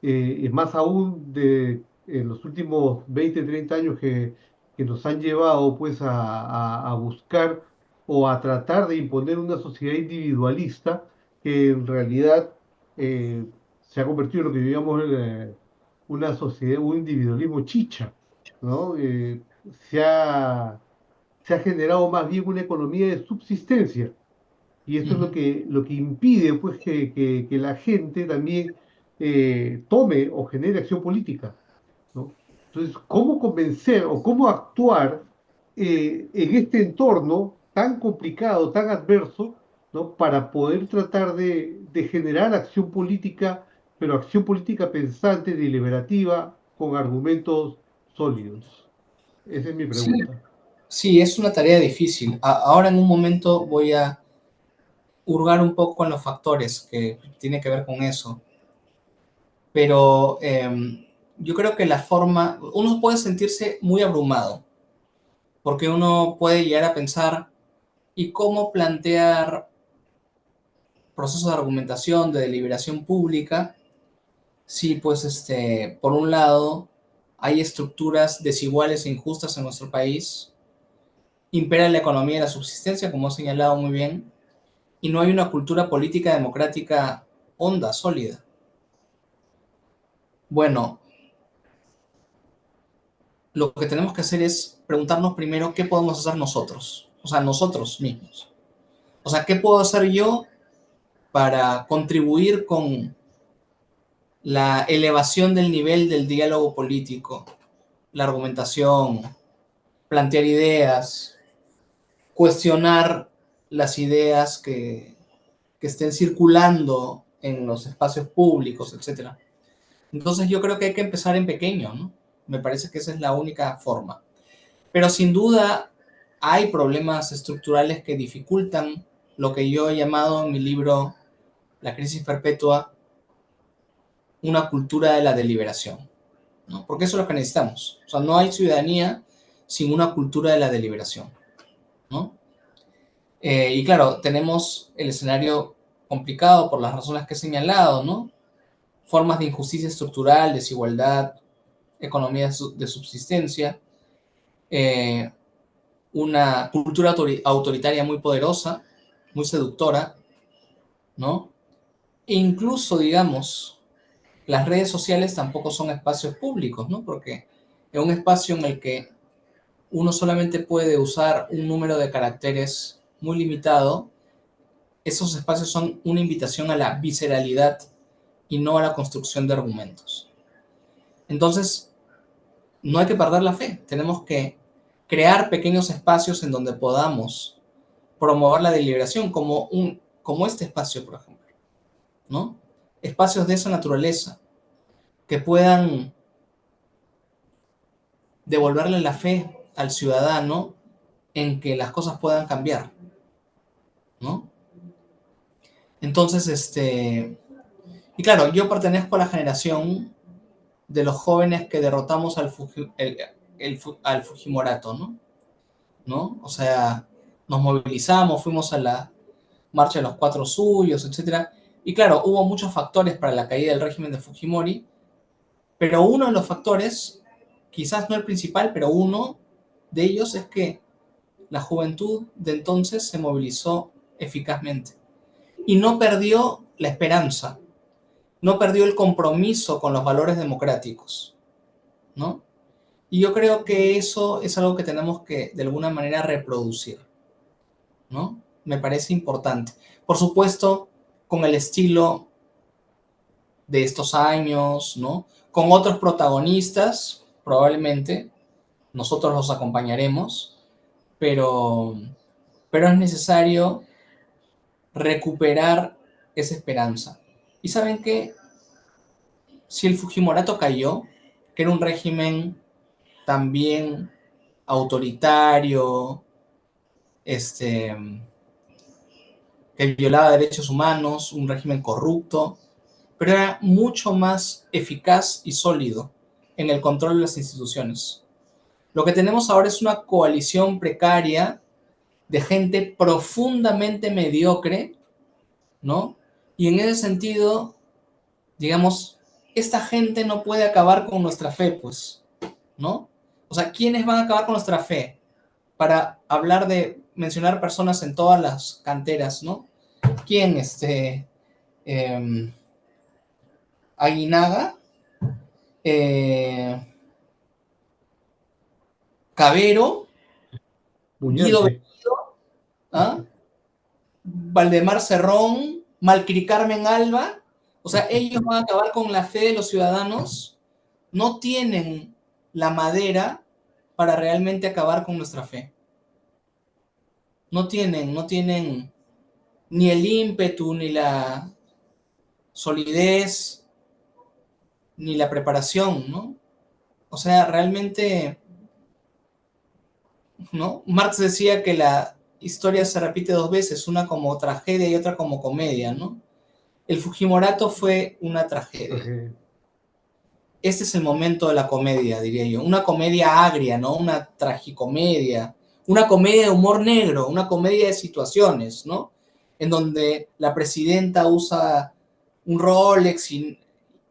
Es más aún en los últimos 20, 30 años que nos han llevado pues a buscar o a tratar de imponer una sociedad individualista que en realidad se ha convertido en lo que vivíamos una sociedad, un individualismo chicha, ¿no? Se ha generado más bien una economía de subsistencia y esto es Ujú. lo que impide pues, que la gente también tome o genere acción política, ¿no? Entonces, ¿cómo convencer o cómo actuar en este entorno tan complicado, tan adverso, ¿no? Para poder tratar de generar acción política, pero acción política pensante, deliberativa, con argumentos sólidos? Esa es mi Sí, pregunta. sí, es una tarea difícil. Ahora en un momento voy a hurgar un poco en los factores que tienen que ver con eso, pero yo creo que la forma, uno puede sentirse muy abrumado, porque uno puede llegar a pensar, ¿y cómo plantear procesos de argumentación, de deliberación pública? Si, pues, por un lado, hay estructuras desiguales e injustas en nuestro país, impera la economía de la subsistencia, como he señalado muy bien, y no hay una cultura política democrática honda, sólida. Bueno, lo que tenemos que hacer es preguntarnos primero qué podemos hacer nosotros, o sea, nosotros mismos. O sea, ¿qué puedo hacer yo para contribuir con la elevación del nivel del diálogo político, la argumentación, plantear ideas, cuestionar las ideas que estén circulando en los espacios públicos, etcétera? Entonces yo creo que hay que empezar en pequeño, ¿no? Me parece que esa es la única forma. Pero sin duda hay problemas estructurales que dificultan lo que yo he llamado en mi libro La crisis perpetua una cultura de la deliberación, ¿no? Porque eso es lo que necesitamos. O sea, no hay ciudadanía sin una cultura de la deliberación, ¿no? Y claro, tenemos el escenario complicado por las razones que he señalado, ¿no? Formas de injusticia estructural, desigualdad, economía de subsistencia, eh, una cultura autoritaria muy poderosa, muy seductora, ¿no? E incluso, digamos, las redes sociales tampoco son espacios públicos, ¿no? Porque es un espacio en el que uno solamente puede usar un número de caracteres muy limitado. Esos espacios son una invitación a la visceralidad y no a la construcción de argumentos. Entonces, no hay que perder la fe. Tenemos que crear pequeños espacios en donde podamos promover la deliberación, como este espacio, por ejemplo, ¿no? Espacios de esa naturaleza que puedan devolverle la fe al ciudadano en que las cosas puedan cambiar, ¿no? Entonces, y claro, yo pertenezco a la generación de los jóvenes que derrotamos al Fujimorato, ¿no? ¿No? O sea, nos movilizamos, fuimos a la marcha de los cuatro suyos, etcétera. Y claro, hubo muchos factores para la caída del régimen de Fujimori, pero uno de los factores, quizás no el principal, pero uno de ellos es que la juventud de entonces se movilizó eficazmente y no perdió la esperanza, no perdió el compromiso con los valores democráticos, ¿no? Y yo creo que eso es algo que tenemos que de alguna manera reproducir, ¿no? me parece importante. Por supuesto, con el estilo de estos años, ¿no? Con otros protagonistas, probablemente, nosotros los acompañaremos, pero es necesario recuperar esa esperanza. Y saben que si el Fujimorato cayó, que era un régimen también autoritario, que violaba derechos humanos, un régimen corrupto, pero era mucho más eficaz y sólido en el control de las instituciones. Lo que tenemos ahora es una coalición precaria de gente profundamente mediocre, ¿no? Y en ese sentido, digamos, esta gente no puede acabar con nuestra fe, pues, ¿no? O sea, ¿quiénes van a acabar con nuestra fe? Para hablar de mencionar personas en todas las canteras, ¿no? ¿Quién? Aguinaga, eh, Cabero, Guido Muñante. Bellido, ¿ah? Valdemar Cerrón, Malcri Carmen Alba. O sea, ellos van a acabar con la fe de los ciudadanos. No tienen la madera para realmente acabar con nuestra fe. No tienen ni el ímpetu, ni la solidez, ni la preparación, ¿no? O sea, realmente, ¿no? Marx decía que la historia se repite dos veces, una como tragedia y otra como comedia, ¿no? El Fujimorato fue una tragedia. Tragedia. Este es el momento de la comedia, diría yo. Una comedia agria, ¿no? Una tragicomedia. Una comedia de humor negro, una comedia de situaciones, ¿no? En donde la presidenta usa un Rolex y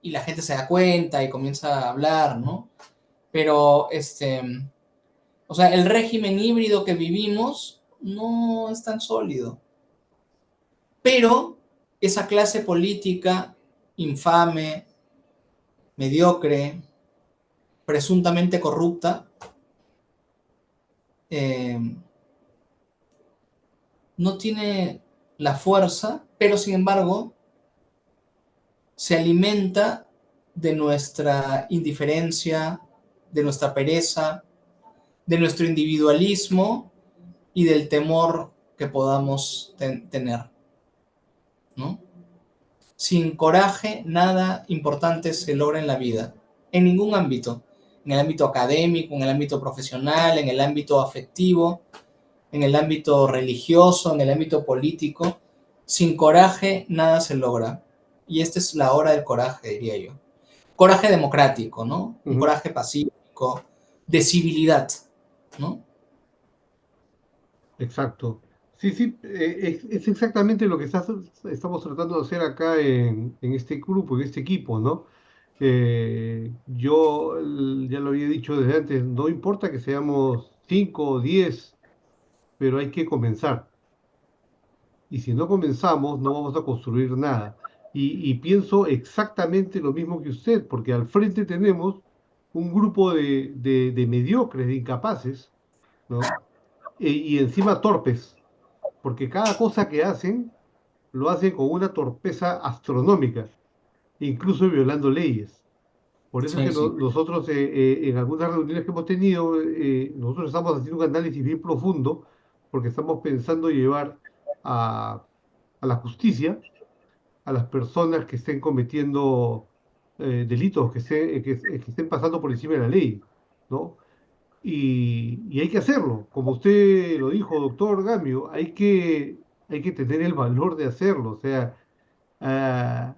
la gente se da cuenta y comienza a hablar, ¿no? Pero, o sea, el régimen híbrido que vivimos no es tan sólido. Pero esa clase política infame, mediocre, presuntamente corrupta, no tiene la fuerza, pero sin embargo se alimenta de nuestra indiferencia, de nuestra pereza, de nuestro individualismo y del temor que podamos tener, ¿no? Sin coraje, nada importante se logra en la vida, en ningún ámbito, en el ámbito académico, en el ámbito profesional, en el ámbito afectivo, en el ámbito religioso, en el ámbito político. Sin coraje, nada se logra. Y esta es la hora del coraje, diría yo. Coraje democrático, ¿no? Un coraje pacífico, de civilidad, ¿no? Exacto. Sí, sí, es exactamente lo que estamos tratando de hacer acá en este grupo, en este equipo, ¿no? Ya lo había dicho desde antes, no importa que seamos 5 o 10, pero hay que comenzar. Y si no comenzamos, no vamos a construir nada. Y pienso exactamente lo mismo que usted, porque al frente tenemos un grupo de mediocres, de incapaces, ¿no? Y encima torpes, porque cada cosa que hacen lo hacen con una torpeza astronómica, incluso violando leyes. Por eso es Sí, que sí. nosotros en algunas reuniones que hemos tenido, nosotros estamos haciendo un análisis bien profundo, porque estamos pensando llevar a, a la justicia a las personas que estén cometiendo delitos, que estén pasando por encima de la ley, ¿no? Y hay que hacerlo, como usted lo dijo, doctor Gamio, hay que tener el valor de hacerlo, o sea,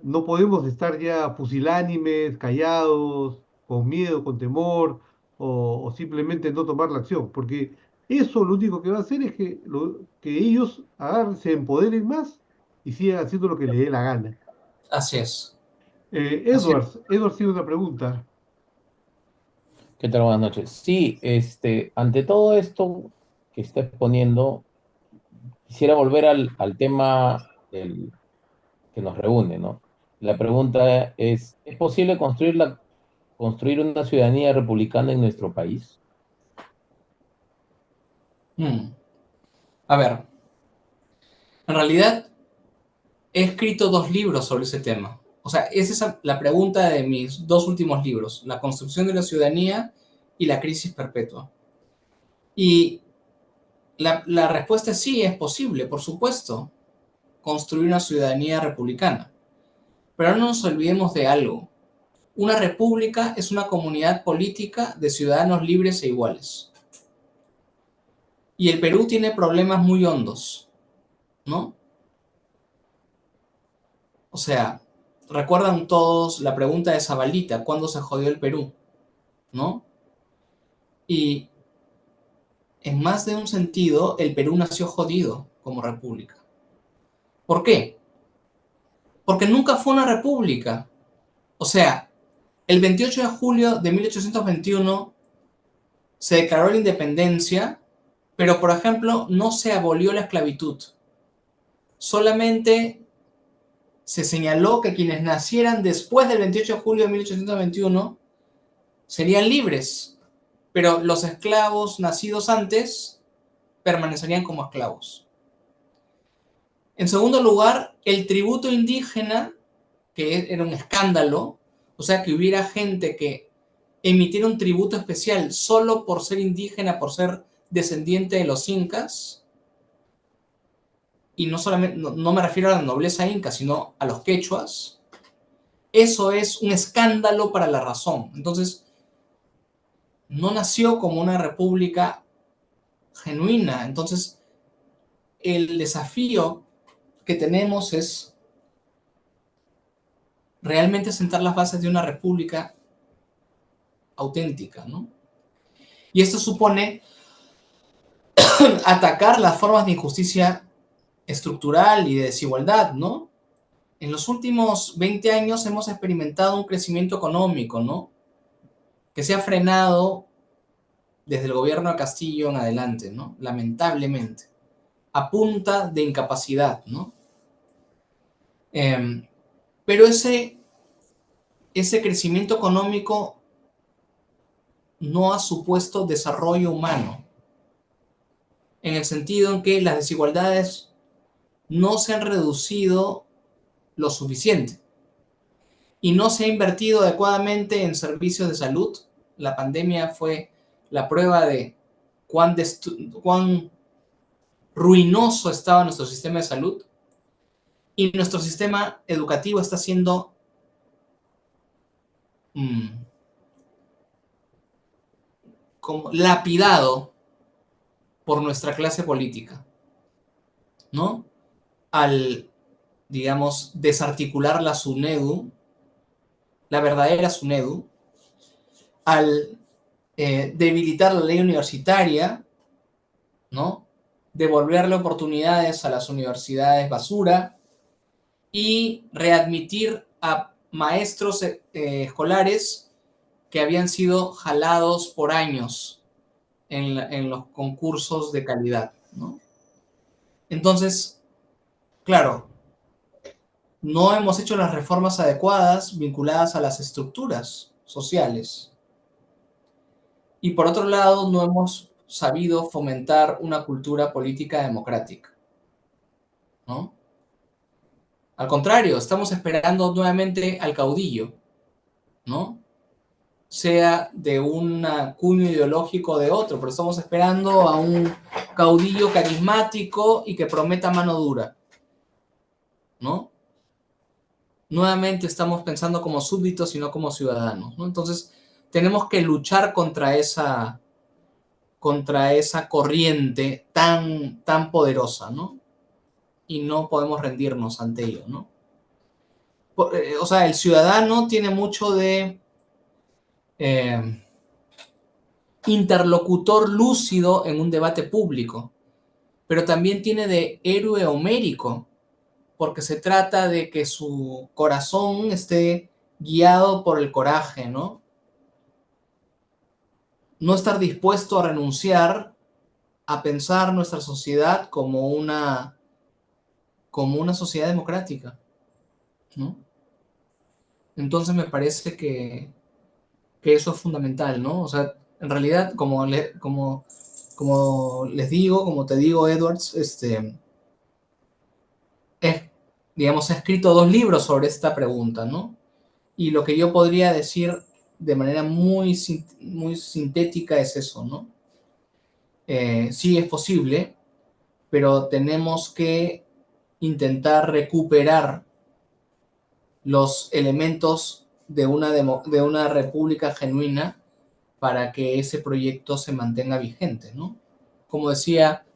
no podemos estar ya pusilánimes, callados, con miedo, con temor, o simplemente no tomar la acción, porque eso lo único que va a hacer es que ellos se empoderen más y sigan haciendo lo que les dé la gana. Así es. Así es. Edwards tiene una pregunta. ¿Qué tal? Buenas noches. Sí, ante todo esto que está exponiendo, quisiera volver al tema que nos reúne, ¿no? La pregunta ¿es posible construir una ciudadanía republicana en nuestro país? Mm. A ver, En realidad, he escrito 2 libros sobre ese tema. O sea, esa es la pregunta de mis 2 últimos libros, La construcción de la ciudadanía y La crisis perpetua. Y la respuesta es sí, es posible, por supuesto, construir una ciudadanía republicana. Pero no nos olvidemos de algo. Una república es una comunidad política de ciudadanos libres e iguales. Y el Perú tiene problemas muy hondos, ¿no? O sea, recuerdan todos la pregunta de Zabalita, ¿cuándo se jodió el Perú? ¿No? Y en más de un sentido, el Perú nació jodido como república. ¿Por qué? Porque nunca fue una república. O sea, el 28 de julio de 1821 se declaró la independencia, pero, por ejemplo, no se abolió la esclavitud. Solamente se señaló que quienes nacieran después del 28 de julio de 1821 serían libres, pero los esclavos nacidos antes permanecerían como esclavos. En segundo lugar, el tributo indígena, que era un escándalo, o sea, que hubiera gente que emitiera un tributo especial solo por ser indígena, por ser descendiente de los incas, y no solamente, no me refiero a la nobleza inca, sino a los quechuas, eso es un escándalo para la razón. Entonces, no nació como una república genuina. Entonces, el desafío que tenemos es realmente sentar las bases de una república auténtica, ¿no? Y esto supone atacar las formas de injusticia estructural y de desigualdad, ¿no? En los últimos 20 años hemos experimentado un crecimiento económico, ¿no? Que se ha frenado desde el gobierno de Castillo en adelante, ¿no? Lamentablemente, a punta de incapacidad, ¿no? Pero ese crecimiento económico no ha supuesto desarrollo humano, en el sentido en que las desigualdades no se han reducido lo suficiente y no se ha invertido adecuadamente en servicios de salud. La pandemia fue la prueba de cuán ruinoso estaba nuestro sistema de salud, y nuestro sistema educativo está siendo como lapidado por nuestra clase política, ¿no? Al, digamos, desarticular la SUNEDU, la verdadera SUNEDU, al debilitar la ley universitaria, ¿no? Devolverle oportunidades a las universidades basura y readmitir a maestros escolares que habían sido jalados por años en los concursos de calidad, ¿no? Entonces, claro, no hemos hecho las reformas adecuadas vinculadas a las estructuras sociales. Y por otro lado, no hemos sabido fomentar una cultura política democrática, ¿no? Al contrario, estamos esperando nuevamente al caudillo, ¿no? Sea de un cuño ideológico o de otro, pero estamos esperando a un caudillo carismático y que prometa mano dura, ¿no? Nuevamente estamos pensando como súbditos y no como ciudadanos, ¿no? Entonces, tenemos que luchar contra esa corriente tan poderosa, ¿no? Y no podemos rendirnos ante ello, ¿no? O sea, el ciudadano tiene mucho de interlocutor lúcido en un debate público, pero también tiene de héroe homérico, porque se trata de que su corazón esté guiado por el coraje, ¿no? No estar dispuesto a renunciar a pensar nuestra sociedad como una sociedad democrática, ¿no? Entonces me parece que eso es fundamental, ¿no? O sea, en realidad, como les digo, como te digo, Edwards, digamos, ha escrito 2 libros sobre esta pregunta, ¿no? Y lo que yo podría decir de manera muy sintética es eso, ¿no? Sí es posible, pero tenemos que intentar recuperar los elementos de una república genuina para que ese proyecto se mantenga vigente, ¿no? Como decía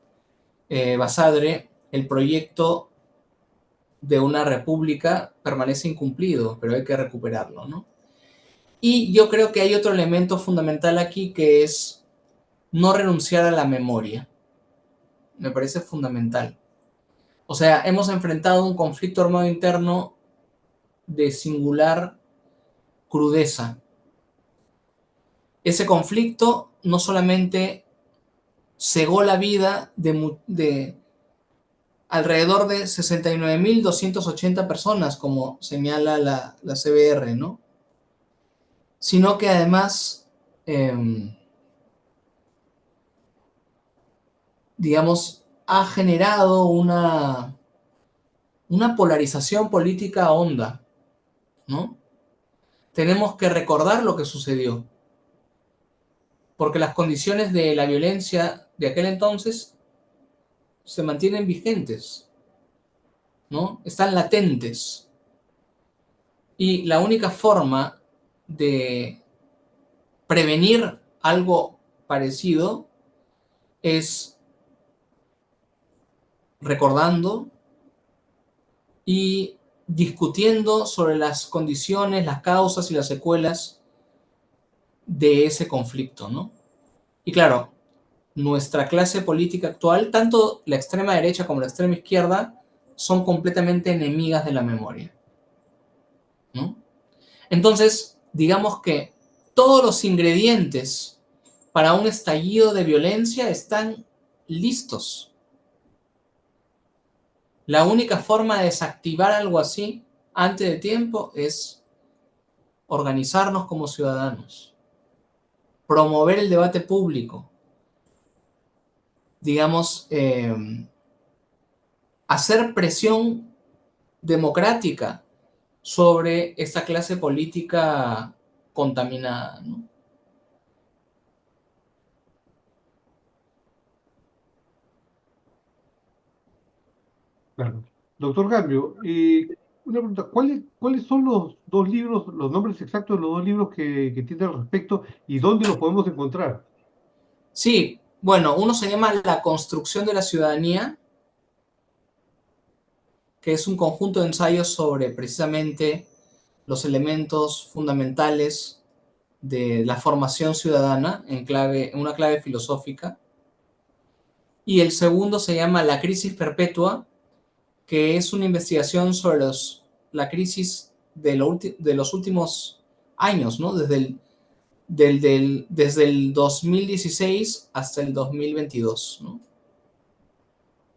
Basadre, el proyecto de una república permanece incumplido, pero hay que recuperarlo, ¿no? Y yo creo que hay otro elemento fundamental aquí que es no renunciar a la memoria. Me parece fundamental. O sea, hemos enfrentado un conflicto armado interno de singular crudeza. Ese conflicto no solamente cegó la vida de alrededor de 69.280 personas, como señala la CBR, ¿no? Sino que además, digamos, ha generado una polarización política honda, ¿no? Tenemos que recordar lo que sucedió, porque las condiciones de la violencia de aquel entonces se mantienen vigentes, ¿no? Están latentes. Y la única forma de prevenir algo parecido es recordando y discutiendo sobre las condiciones, las causas y las secuelas de ese conflicto, ¿no? Y claro, nuestra clase política actual, tanto la extrema derecha como la extrema izquierda, son completamente enemigas de la memoria, ¿no? Entonces, digamos que todos los ingredientes para un estallido de violencia están listos. La única forma de desactivar algo así antes de tiempo es organizarnos como ciudadanos, promover el debate público, digamos, hacer presión democrática sobre esta clase política contaminada, ¿no? Claro. Doctor Gambio, una pregunta, ¿cuáles son los dos libros, los nombres exactos de los dos libros que tiene al respecto y dónde los podemos encontrar? Sí, bueno, uno se llama La construcción de la ciudadanía, que es un conjunto de ensayos sobre precisamente los elementos fundamentales de la formación ciudadana en una clave filosófica. Y el segundo se llama La crisis perpetua, que es una investigación sobre la crisis de los últimos años, ¿no? Desde el 2016 hasta el 2022, ¿no?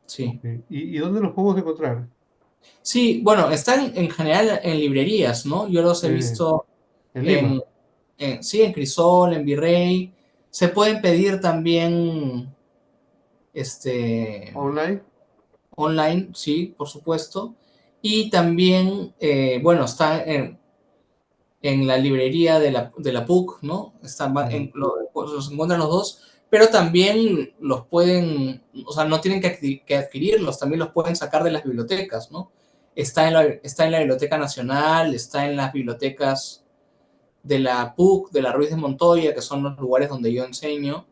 Sí. Ok. ¿Y dónde los podemos encontrar? Sí, bueno, están en general en librerías, ¿no? Yo los he Eh, visto en en, Lima, sí, en Crisol, en Virrey. Se pueden pedir también este, online. online, sí, por supuesto. Y también, bueno, está en la librería de la PUC, ¿no? Mm, Pues, los encuentran los dos, pero también los pueden, o sea, no tienen que adquirirlos, también los pueden sacar de las bibliotecas, ¿no? Está en la Biblioteca Nacional, está en las bibliotecas de la PUC, de la Ruiz de Montoya, que son los lugares donde yo enseño,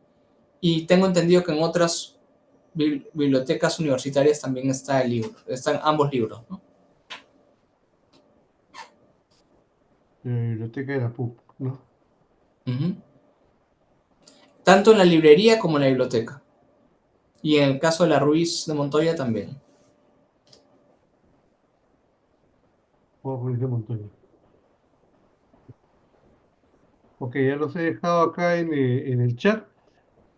y tengo entendido que en otras bibliotecas universitarias también está el libro, están ambos libros, ¿no? Biblioteca de la PUC, ¿no? Ujú. Tanto en la librería como en la biblioteca. Y en el caso de la Ruiz de Montoya también. Puedo poner de Montoya. Ok, ya los he dejado acá en el chat.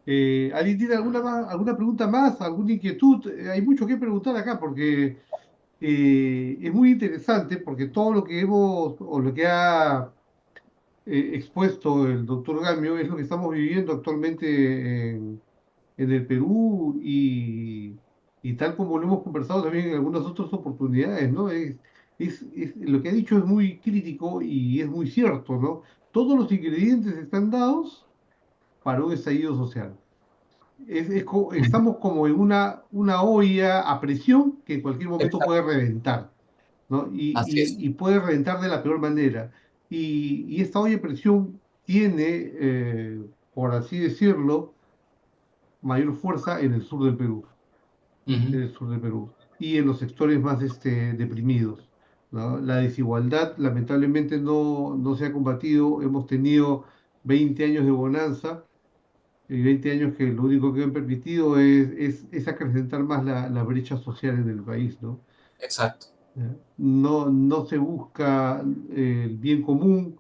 ¿Alguien tiene alguna pregunta más, alguna inquietud? Hay mucho que preguntar acá porque es muy interesante porque todo lo que hemos o lo que ha expuesto el doctor Gamio es lo que estamos viviendo actualmente en el Perú Y tal como lo hemos conversado también en algunas otras oportunidades, ¿no? Lo que ha dicho es muy crítico y es muy cierto, ¿no? Todos los ingredientes están dados para un estallido social. Estamos como en una olla a presión que en cualquier momento Exacto. puede reventar, ¿no? Así es. Y puede reventar de la peor manera. Y esta olla a presión tiene, por así decirlo, mayor fuerza en el sur del Perú, Ujú. en el sur del Perú, y en los sectores más deprimidos, ¿no? La desigualdad lamentablemente no se ha combatido. Hemos tenido 20 años de bonanza y 20 años que lo único que han permitido es acrecentar más la brecha social en el país, ¿no? Exacto. ¿Ya? No se busca el bien común.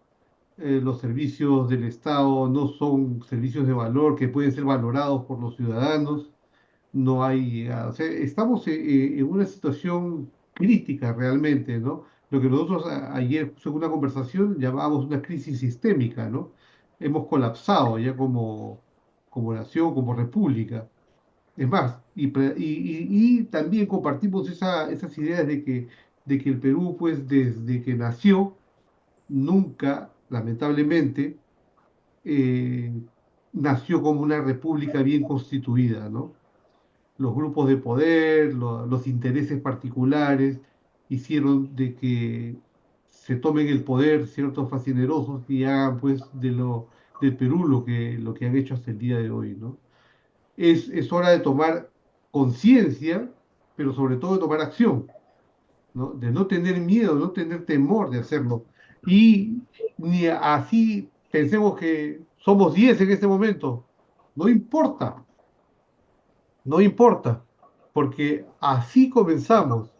Los servicios del Estado no son servicios de valor que pueden ser valorados por los ciudadanos. No hay, o sea, estamos en una situación crítica realmente, ¿no? Lo que nosotros ayer, en una conversación, llamábamos una crisis sistémica, ¿no? Hemos colapsado ya como nación, como república. Es más, y también compartimos esas ideas de que el Perú, pues desde que nació, nunca, lamentablemente, eh, nació como una república bien constituida, ¿no? Los grupos de poder, los intereses particulares hicieron de que se tomen el poder ciertos fascinerosos y hagan pues del Perú lo que han hecho hasta el día de hoy, ¿no? Es hora de tomar conciencia, pero sobre todo de tomar acción, ¿no? De no tener miedo, no tener temor de hacerlo. Y ni así pensemos que somos 10 en este momento. No importa, no importa, porque así comenzamos,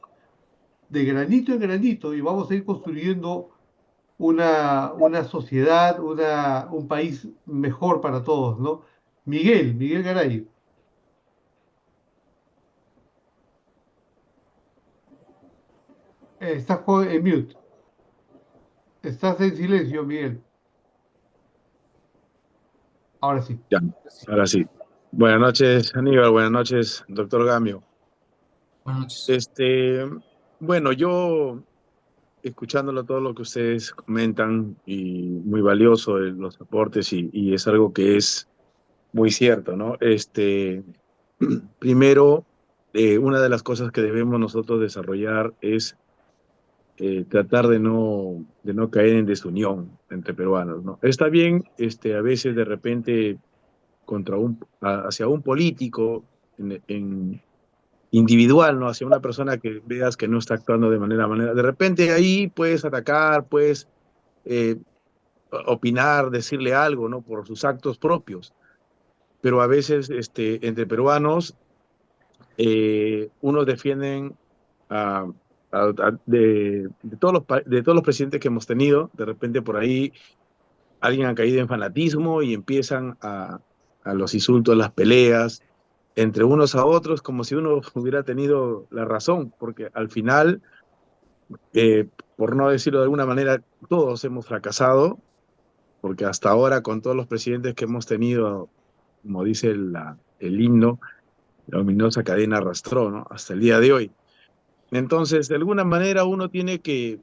de granito en granito, y vamos a ir construyendo una sociedad, un país mejor para todos, ¿no? Miguel Garay, estás en mute, estás en silencio, Miguel. Ahora sí. Ya, ahora sí. Buenas noches, Aníbal. Buenas noches, doctor Gamio. Buenas noches. Bueno, yo escuchándolo todo lo que ustedes comentan y muy valioso los aportes y es algo que es muy cierto, ¿no? Primero, una de las cosas que debemos nosotros desarrollar es tratar de no caer en desunión entre peruanos, ¿no? Está bien, a veces de repente hacia un político en individual, ¿no? Hacia una persona que veas que no está actuando de manera. De repente ahí puedes atacar, puedes eh, opinar, decirle algo, ¿no? Por sus actos propios. Pero a veces entre peruanos, unos defienden a, de todos los presidentes que hemos tenido, de repente por ahí alguien ha caído en fanatismo y empiezan a los insultos, las peleas entre unos a otros, como si uno hubiera tenido la razón, porque al final, por no decirlo de alguna manera, todos hemos fracasado, porque hasta ahora con todos los presidentes que hemos tenido, como dice el himno, la ominosa cadena arrastró, ¿no? Hasta el día de hoy. Entonces, de alguna manera uno tiene que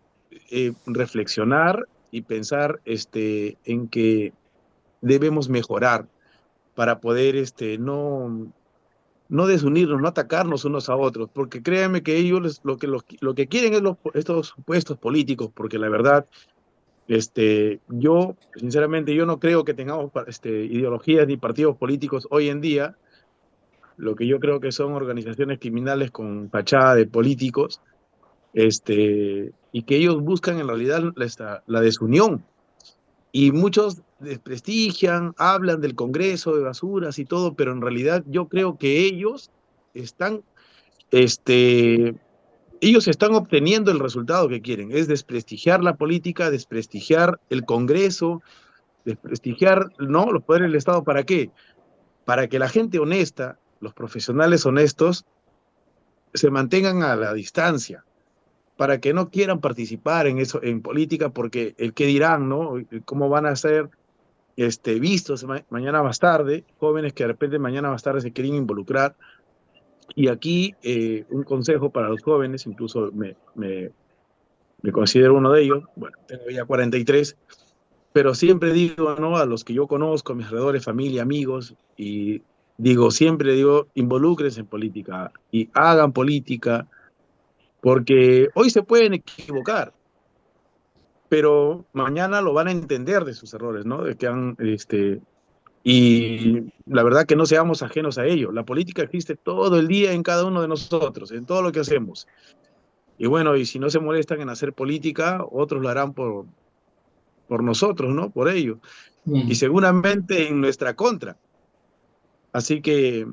reflexionar y pensar en que debemos mejorar para poder no desunirnos, no atacarnos unos a otros, porque créanme que ellos lo que quieren es estos puestos políticos, porque la verdad, yo, sinceramente, yo no creo que tengamos ideologías ni partidos políticos hoy en día. Lo que yo creo que son organizaciones criminales con fachada de políticos, y que ellos buscan en realidad la desunión. Y muchos desprestigian, hablan del Congreso de basuras y todo, pero en realidad yo creo que están, este, ellos están obteniendo el resultado que quieren, es desprestigiar la política, desprestigiar el Congreso, desprestigiar, ¿no?, los poderes del Estado. ¿Para qué? Para que la gente honesta, los profesionales honestos, se mantengan a la distancia, para que no quieran participar en eso, en política, porque el qué dirán, ¿no? ¿Cómo van a ser vistos mañana más tarde? Jóvenes que de repente mañana más tarde se quieren involucrar. Y aquí un consejo para los jóvenes, incluso me considero uno de ellos, bueno, tengo ya 43, pero siempre digo, ¿no? A los que yo conozco, a mis alrededores, familia, amigos, y siempre digo, involúcrense en política y hagan política, porque hoy se pueden equivocar, pero mañana lo van a entender de sus errores, ¿no? De que y la verdad que no seamos ajenos a ello. La política existe todo el día en cada uno de nosotros, en todo lo que hacemos. Y bueno, y si no se molestan en hacer política, otros lo harán por nosotros, ¿no? Por ello. Y Mm. seguramente en nuestra contra. Así que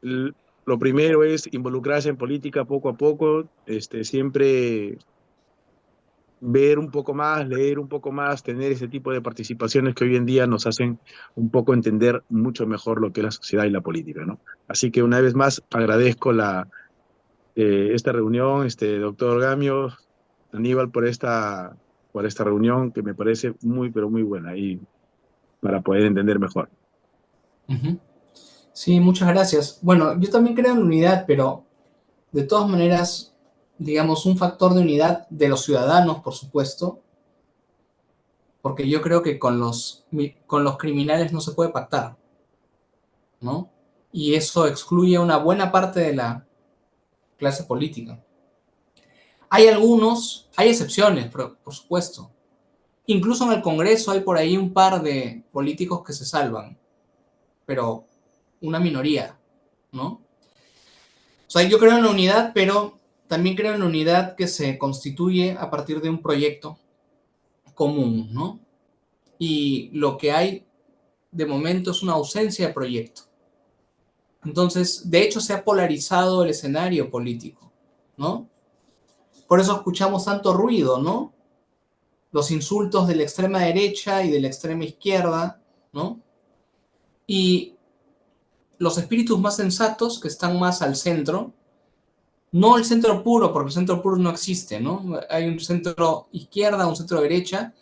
lo primero es involucrarse en política poco a poco, siempre ver un poco más, leer un poco más, tener ese tipo de participaciones que hoy en día nos hacen un poco entender mucho mejor lo que es la sociedad y la política, ¿no? Así que una vez más agradezco esta reunión, doctor Gamio, Aníbal, por esta reunión que me parece muy, pero muy buena y para poder entender mejor. Ujú. Sí, muchas gracias. Bueno, yo también creo en unidad, pero de todas maneras, digamos, un factor de unidad de los ciudadanos, por supuesto, porque yo creo que con los criminales no se puede pactar, ¿no? Y eso excluye a una buena parte de la clase política. Hay excepciones, por supuesto. Incluso en el Congreso hay por ahí un par de políticos que se salvan, pero una minoría, ¿no? O sea, yo creo en la unidad, pero también creo en la unidad que se constituye a partir de un proyecto común, ¿no? Y lo que hay de momento es una ausencia de proyecto. Entonces, de hecho, se ha polarizado el escenario político, ¿no? Por eso escuchamos tanto ruido, ¿no? Los insultos de la extrema derecha y de la extrema izquierda, ¿no? Y los espíritus más sensatos, que están más al centro, no el centro puro, porque el centro puro no existe, ¿no? Hay un centro izquierda, un centro derecha,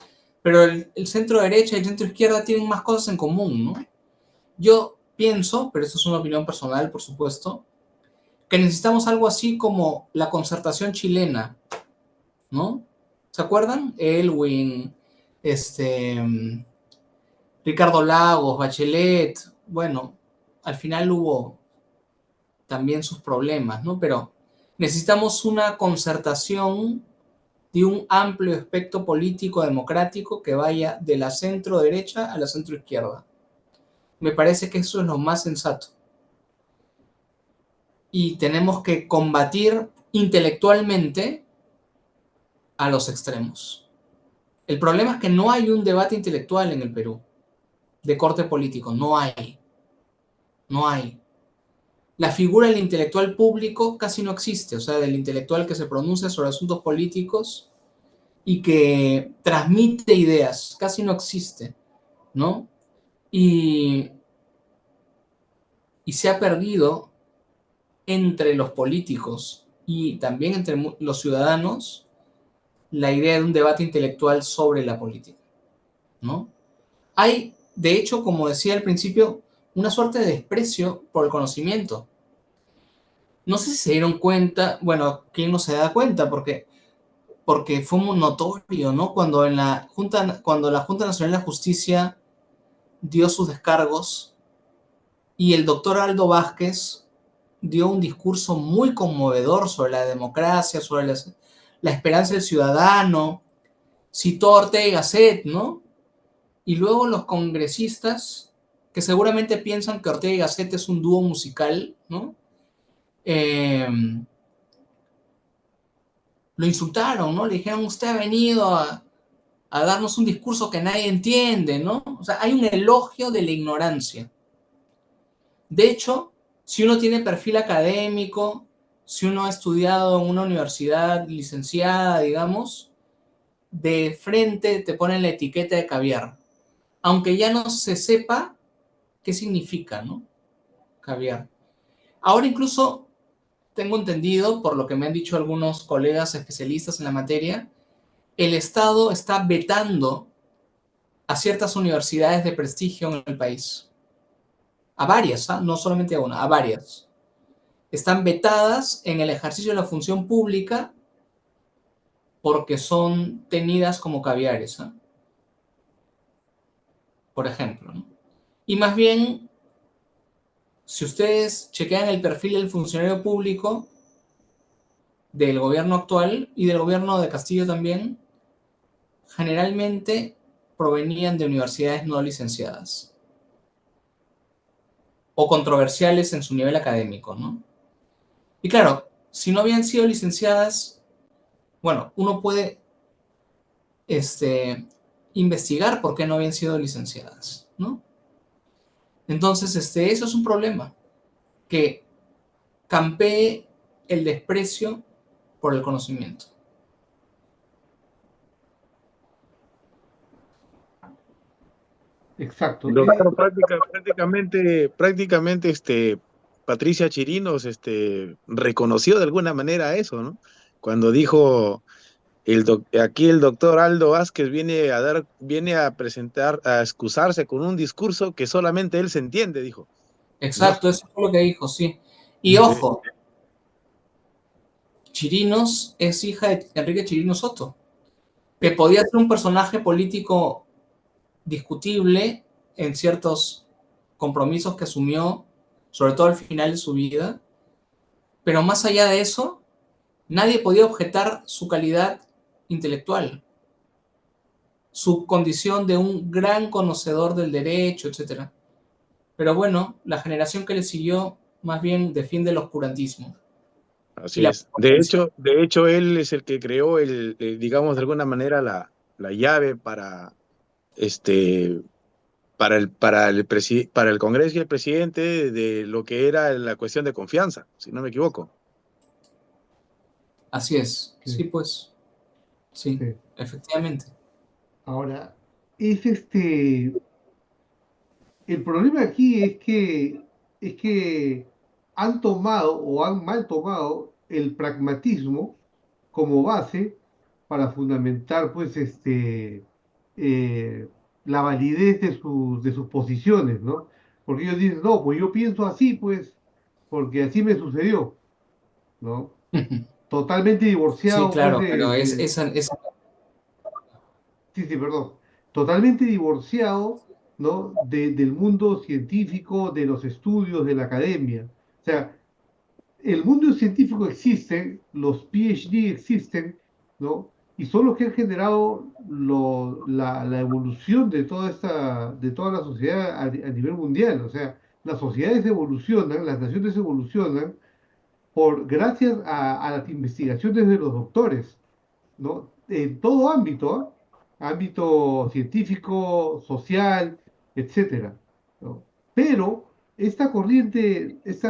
pero el centro derecha y el centro izquierda tienen más cosas en común, ¿no? Yo pienso, pero esto es una opinión personal, por supuesto, que necesitamos algo así como la concertación chilena, ¿no? ¿Se acuerdan? Elwin, este, Ricardo Lagos, Bachelet, bueno, al final hubo también sus problemas, ¿no? Pero necesitamos una concertación de un amplio espectro político democrático que vaya de la centro derecha a la centro izquierda. Me parece que eso es lo más sensato. Y tenemos que combatir intelectualmente a los extremos. El problema es que no hay un debate intelectual en el Perú de corte político, no hay, no hay. La figura del intelectual público casi no existe, o sea, del intelectual que se pronuncia sobre asuntos políticos y que transmite ideas, casi no existe, ¿no? Y, y se ha perdido entre los políticos y también entre los ciudadanos la idea de un debate intelectual sobre la política, ¿no? Hay, de hecho, como decía al principio, una suerte de desprecio por el conocimiento. No sé si se dieron cuenta, bueno, ¿quién no se da cuenta? Porque fue muy notorio, ¿no? Cuando la Junta Nacional de la Justicia dio sus descargos y el doctor Aldo Vázquez dio un discurso muy conmovedor sobre la democracia, sobre la esperanza del ciudadano, citó a Ortega y Gasset, ¿no? Y luego los congresistas, que seguramente piensan que Ortega y Gasset es un dúo musical, ¿no? Eh, lo insultaron, ¿no? Le dijeron, usted ha venido a darnos un discurso que nadie entiende, ¿no? O sea, hay un elogio de la ignorancia. De hecho, si uno tiene perfil académico, si uno ha estudiado en una universidad licenciada, digamos, de frente te ponen la etiqueta de caviar, aunque ya no se sepa qué significa, ¿no? Caviar. Ahora incluso tengo entendido, por lo que me han dicho algunos colegas especialistas en la materia, el Estado está vetando a ciertas universidades de prestigio en el país. A varias, ¿eh? No solamente a una, a varias. están vetadas en el ejercicio de la función pública porque son tenidas como caviares, ¿eh? Por ejemplo, ¿no? Y más bien, si ustedes chequean el perfil del funcionario público del gobierno actual y del gobierno de Castillo también, generalmente provenían de universidades no licenciadas o controversiales en su nivel académico, ¿no? Y claro, si no habían sido licenciadas, bueno, uno puede investigar por qué no habían sido licenciadas, ¿no? Entonces, eso es un problema, que campee el desprecio por el conocimiento. Exacto. Claro, prácticamente Patricia Chirinos reconoció de alguna manera eso, ¿no? Cuando dijo aquí el doctor Aldo Vázquez viene a presentar, a excusarse con un discurso que solamente él se entiende, dijo, ¿no? Exacto, eso fue lo que dijo, sí. Y Sí, ojo, Chirinos es hija de Enrique Chirinos Soto, que podía ser un personaje político discutible en ciertos compromisos que asumió, sobre todo al final de su vida, pero más allá de eso, nadie podía objetar su calidad intelectual, su condición de un gran conocedor del derecho, etc. Pero bueno, la generación que le siguió más bien defiende el oscurantismo y así la es. prepotencia. De hecho, él es el que creó digamos, de alguna manera la llave este, para el Congreso y el presidente de lo que era la cuestión de confianza, si no me equivoco. Así es, Sí, sí, pues, sí, sí. efectivamente. Ahora, es el problema aquí es que han tomado o han mal tomado el pragmatismo como base para fundamentar pues eh, la validez de sus posiciones, ¿no? Porque ellos dicen, no, pues yo pienso así, pues, porque así me sucedió, ¿no? Totalmente Sí, divorciado, pues, claro, pero sí, sí, perdón, totalmente divorciado, ¿no? Del mundo científico, de los estudios, de la academia. O sea, el mundo científico existe, los PhD existen, ¿no? Y son los que han generado la evolución de toda la sociedad a nivel mundial. O sea, las sociedades evolucionan, las naciones evolucionan gracias a las investigaciones de los doctores, ¿no? En todo ámbito, ¿ah? Ámbito científico, social, etcétera, ¿no? Pero esta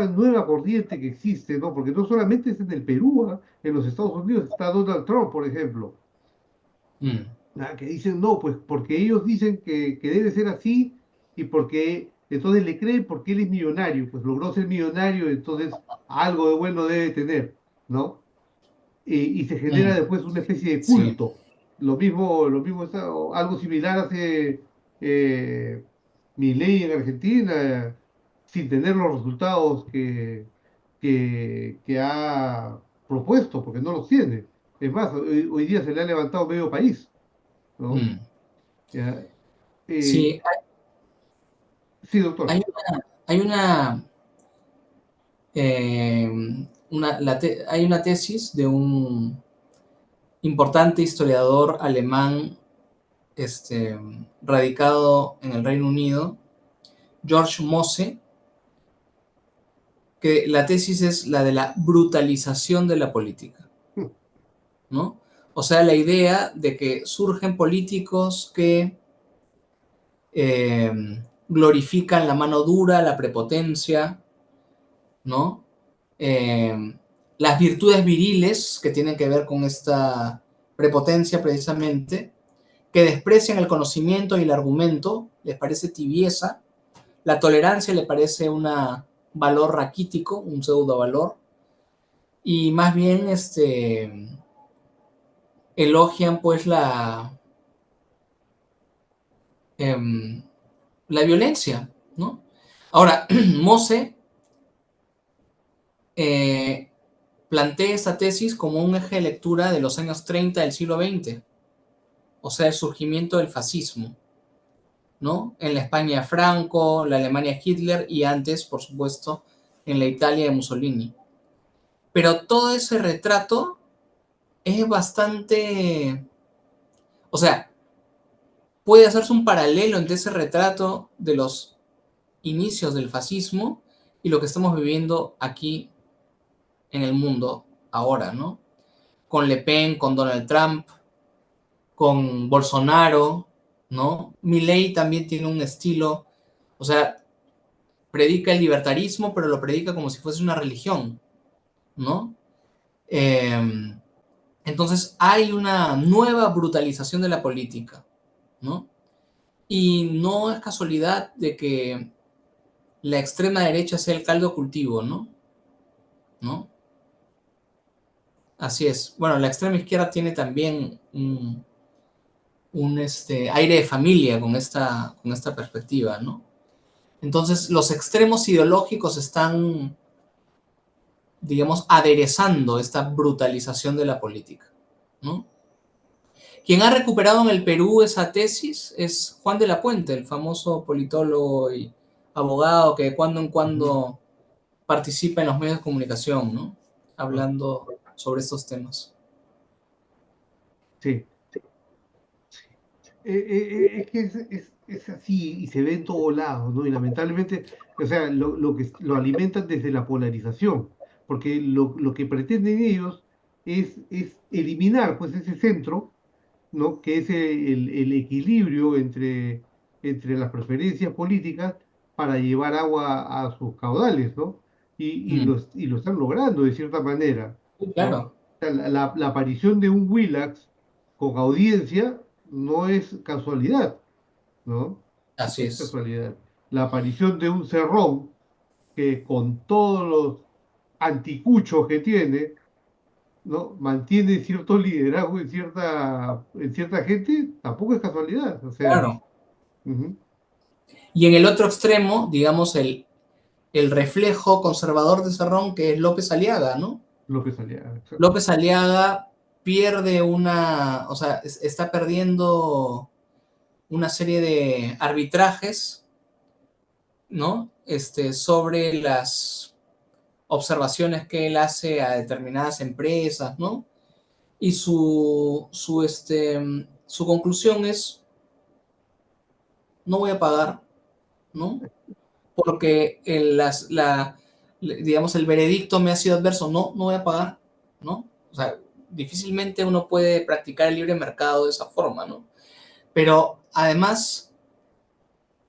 nueva corriente que existe, ¿no? Porque no solamente es en el Perú, ¿ah? En los Estados Unidos está Donald Trump, por ejemplo, mm, ¿ah? Que dicen no, pues porque ellos dicen que debe ser así y porque entonces le creen porque él es millonario, pues logró ser millonario, entonces algo de bueno debe tener, ¿no? Y se genera mm, después una especie de sí, culto. Lo mismo o algo similar hace Milei en Argentina, sin tener los resultados que ha propuesto, porque no los tiene. Es más, hoy día se le ha levantado medio país, ¿no? mm. Ya, Sí, sí, hay doctor. hay eh, hay una tesis de un importante historiador alemán radicado en el Reino Unido, George Mosse, que la tesis es la de la brutalización de la política, ¿no? O sea, la idea de que surgen políticos que eh, glorifican la mano dura, la prepotencia, ¿no? Eh, las virtudes viriles que tienen que ver con esta prepotencia precisamente, que desprecian el conocimiento y el argumento, les parece tibieza, la tolerancia le parece un valor raquítico, un pseudo valor, y más bien elogian pues eh, la violencia, ¿no? Ahora, Mose plantea esta tesis como un eje de lectura de los años 30 del siglo XX, o sea, el surgimiento del fascismo, ¿no? En la España de Franco, la Alemania de Hitler y antes, por supuesto, en la Italia de Mussolini. Pero todo ese retrato es bastante, o sea, puede hacerse un paralelo entre ese retrato de los inicios del fascismo y lo que estamos viviendo aquí en el mundo ahora, ¿no? Con Le Pen, con Donald Trump, con Bolsonaro, ¿no? Milei también tiene un estilo, o sea, predica el libertarismo, pero lo predica como si fuese una religión, ¿no? Eh, entonces hay una nueva brutalización de la política, ¿no? Y no es casualidad de que la extrema derecha sea el caldo cultivo, ¿no? ¿No? Así es. Bueno, la extrema izquierda tiene también un aire de familia con esta perspectiva, ¿no? Entonces, los extremos ideológicos están, digamos, aderezando esta brutalización de la política, ¿no? Quien ha recuperado en el Perú esa tesis es Juan de la Puente, el famoso politólogo y abogado que de cuando en Ujú. cuando participa en los medios de comunicación, ¿no? Ah, Hablando sobre estos temas. sí. Es que es así y se ve en todos lados, ¿no? Y lamentablemente, o sea, lo que lo alimentan desde la polarización, porque lo que pretenden ellos es eliminar pues ese centro, ¿no? Que es el equilibrio entre las preferencias políticas para llevar agua a sus caudales, ¿no? Mm, Y lo están logrando de cierta manera, sí, ¿no? claro, O sea, la aparición de un Willax con audiencia no es casualidad, ¿no? así No es es. casualidad. La aparición de un Cerrón que con todos los anticuchos que tiene, ¿no? Mantiene cierto liderazgo en cierta gente, tampoco es casualidad. O sea, Claro. ujú, Y en el otro extremo, digamos, el reflejo conservador de Cerrón, que es López Aliaga, ¿no? López Aliaga. Exacto. López Aliaga pierde o sea, está perdiendo una serie de arbitrajes, ¿no? Sobre las observaciones que él hace a determinadas empresas, ¿no? Y su conclusión es, no voy a pagar, ¿no? Porque digamos, el veredicto me ha sido adverso, no voy a pagar, ¿no? O sea, difícilmente uno puede practicar el libre mercado de esa forma, ¿no? Pero además,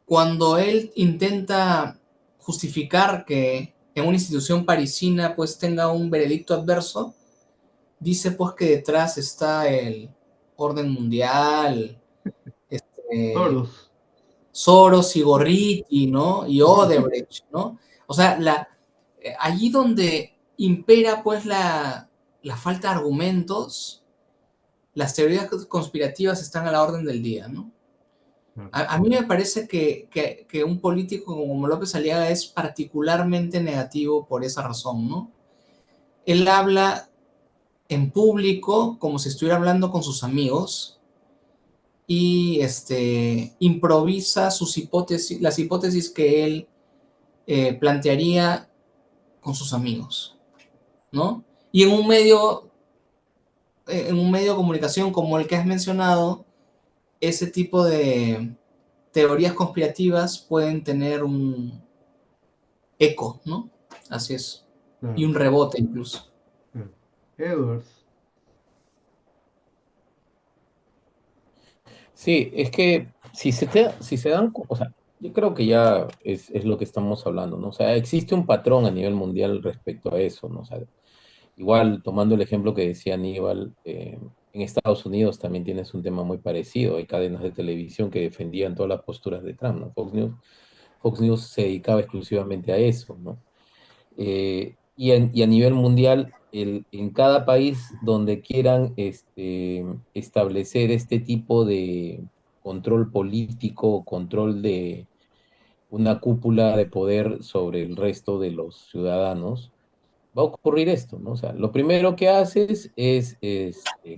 cuando él intenta justificar que en una institución parisina pues tenga un veredicto adverso, dice pues que detrás está el orden mundial, este, Toros. Soros y Gorriti, ¿no? Y Odebrecht, ¿no? O sea, allí donde impera pues la falta de argumentos, las teorías conspirativas están a la orden del día, ¿no? Claro. A mí me parece que un político como López Aliaga es particularmente negativo por esa razón, ¿no? Él habla en público como si estuviera hablando con sus amigos y improvisa sus hipótesis, las hipótesis que él plantearía con sus amigos, ¿no? Y en un medio de comunicación como el que has mencionado, ese tipo de teorías conspirativas pueden tener un eco, ¿no? Así es. Y Claro, un rebote incluso. claro. Edwards. Sí, es que si se dan, o sea, yo creo que ya es lo que estamos hablando, ¿no? O sea, existe un patrón a nivel mundial respecto a eso, ¿no? O sea, igual tomando el ejemplo que decía Aníbal, en Estados Unidos también tienes un tema muy parecido. Hay cadenas de televisión que defendían todas las posturas de Trump, ¿no? Fox News se dedicaba exclusivamente a eso, ¿no? Y a nivel mundial, en cada país donde quieran establecer este tipo de control político, control de una cúpula de poder sobre el resto de los ciudadanos, va a ocurrir esto, ¿no? O sea, lo primero que haces es,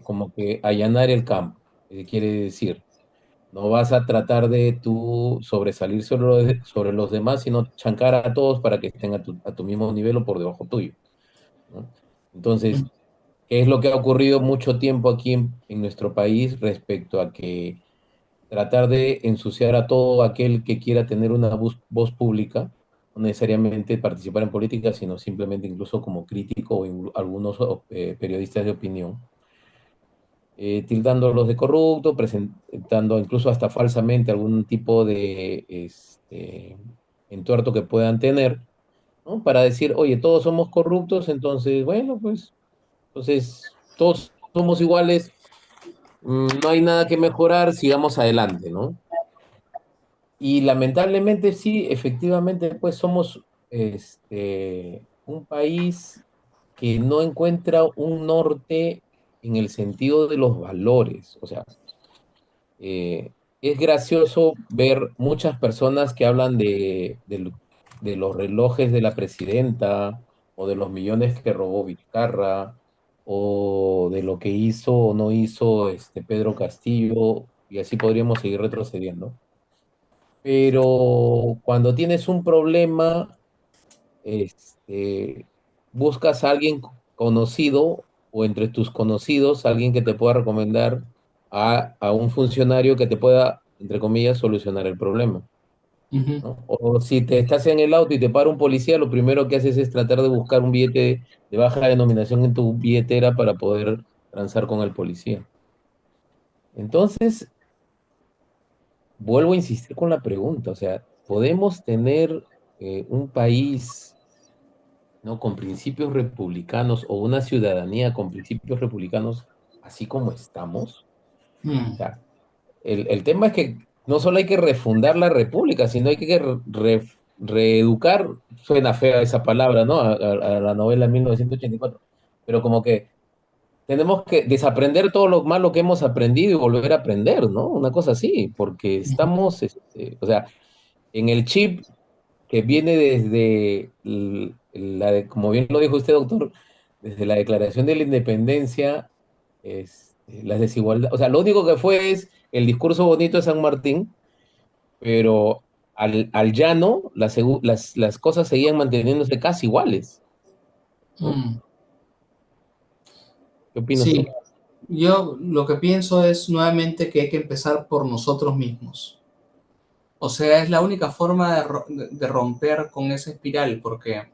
como que allanar el campo. Quiere decir, no vas a tratar de tú sobresalir sobre los demás, sino chancar a todos para que estén a tu mismo nivel o por debajo tuyo, ¿no? Entonces, ¿qué es lo que ha ocurrido mucho tiempo aquí en nuestro país respecto a que tratar de ensuciar a todo aquel que quiera tener una voz pública, no necesariamente participar en política, sino simplemente incluso como crítico o algunos periodistas de opinión, tildándolos de corrupto, presentando incluso hasta falsamente algún tipo de entuerto que puedan tener, ¿no? Para decir, oye, todos somos corruptos, entonces, bueno, pues, entonces todos somos iguales, no hay nada que mejorar, sigamos adelante, ¿no? Y lamentablemente sí, efectivamente, pues somos un país que no encuentra un norte en el sentido de los valores. O sea, eh, es gracioso ver muchas personas que hablan de los relojes de la presidenta o de los millones que robó Vizcarra o de lo que hizo o no hizo Pedro Castillo y así podríamos seguir retrocediendo. Pero cuando tienes un problema, este, buscas a alguien conocido o entre tus conocidos, alguien que te pueda recomendar a un funcionario que te pueda, entre comillas, solucionar el problema, Ujú. ¿no? O si te estás en el auto y te para un policía, lo primero que haces es tratar de buscar un billete de baja denominación en tu billetera para poder transar con el policía. Entonces, vuelvo a insistir con la pregunta, o sea, ¿podemos tener un país, ¿no? con principios republicanos o una ciudadanía con principios republicanos así como estamos? O Mm. sea, el tema es que no solo hay que refundar la república, sino hay que reeducar, suena fea esa palabra, ¿no? A la novela 1984, pero como que tenemos que desaprender todo lo malo que hemos aprendido y volver a aprender, ¿no? Una cosa así, porque Ujú. estamos, o sea, en el chip que viene desde como bien lo dijo usted, doctor, desde la Declaración de la Independencia, las desigualdades, o sea, lo único que fue es el discurso bonito de San Martín, pero al llano las cosas seguían manteniéndose casi iguales, ¿no? Mm. ¿Qué opina usted? Sí, yo lo que pienso es nuevamente que hay que empezar por nosotros mismos. O sea, es la única forma de romper con esa espiral, porque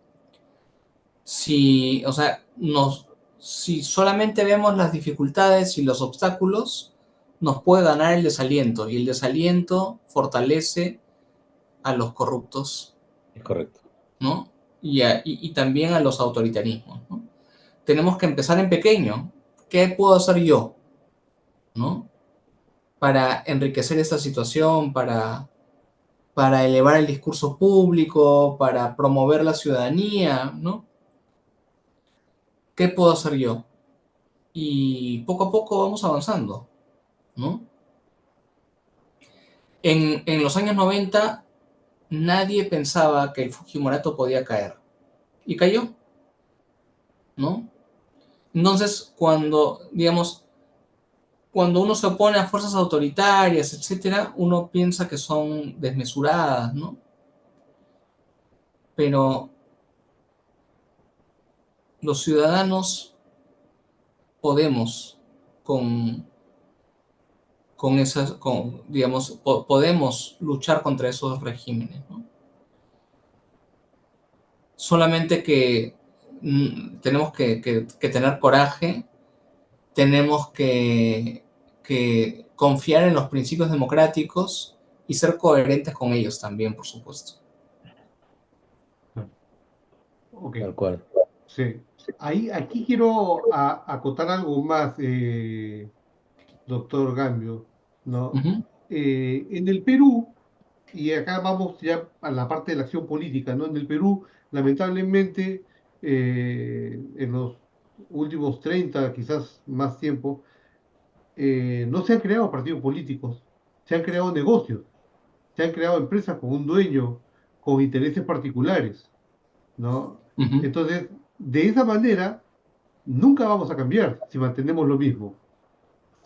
si, o sea, si solamente vemos las dificultades y los obstáculos, nos puede ganar el desaliento, y el desaliento fortalece a los corruptos, Es correcto. ¿no? Y también a los autoritarismos, ¿no? Tenemos que empezar en pequeño. ¿Qué puedo hacer yo, ¿no? Para enriquecer esta situación, para elevar el discurso público, para promover la ciudadanía, ¿no? ¿Qué puedo hacer yo? Y poco a poco vamos avanzando, ¿no? En los años 90 nadie pensaba que el Fujimorato podía caer. Y cayó, ¿no? Entonces, digamos, cuando uno se opone a fuerzas autoritarias, etcétera, uno piensa que son desmesuradas, ¿no? Pero los ciudadanos podemos con, digamos, podemos luchar contra esos regímenes, ¿no? Solamente que tenemos que tener coraje, tenemos que confiar en los principios democráticos y ser coherentes con ellos también, por supuesto. Ok, Tal cual. sí. Aquí quiero acotar algo más, doctor Gambio, ¿no? Ujú. En el Perú, y acá vamos ya a la parte de la acción política, ¿no? En el Perú, lamentablemente, en los últimos 30 quizás más tiempo, no se han creado partidos políticos, se han creado negocios, se han creado empresas con un dueño, con intereses particulares, ¿no? Ujú. Entonces, De esa manera, nunca vamos a cambiar si mantenemos lo mismo.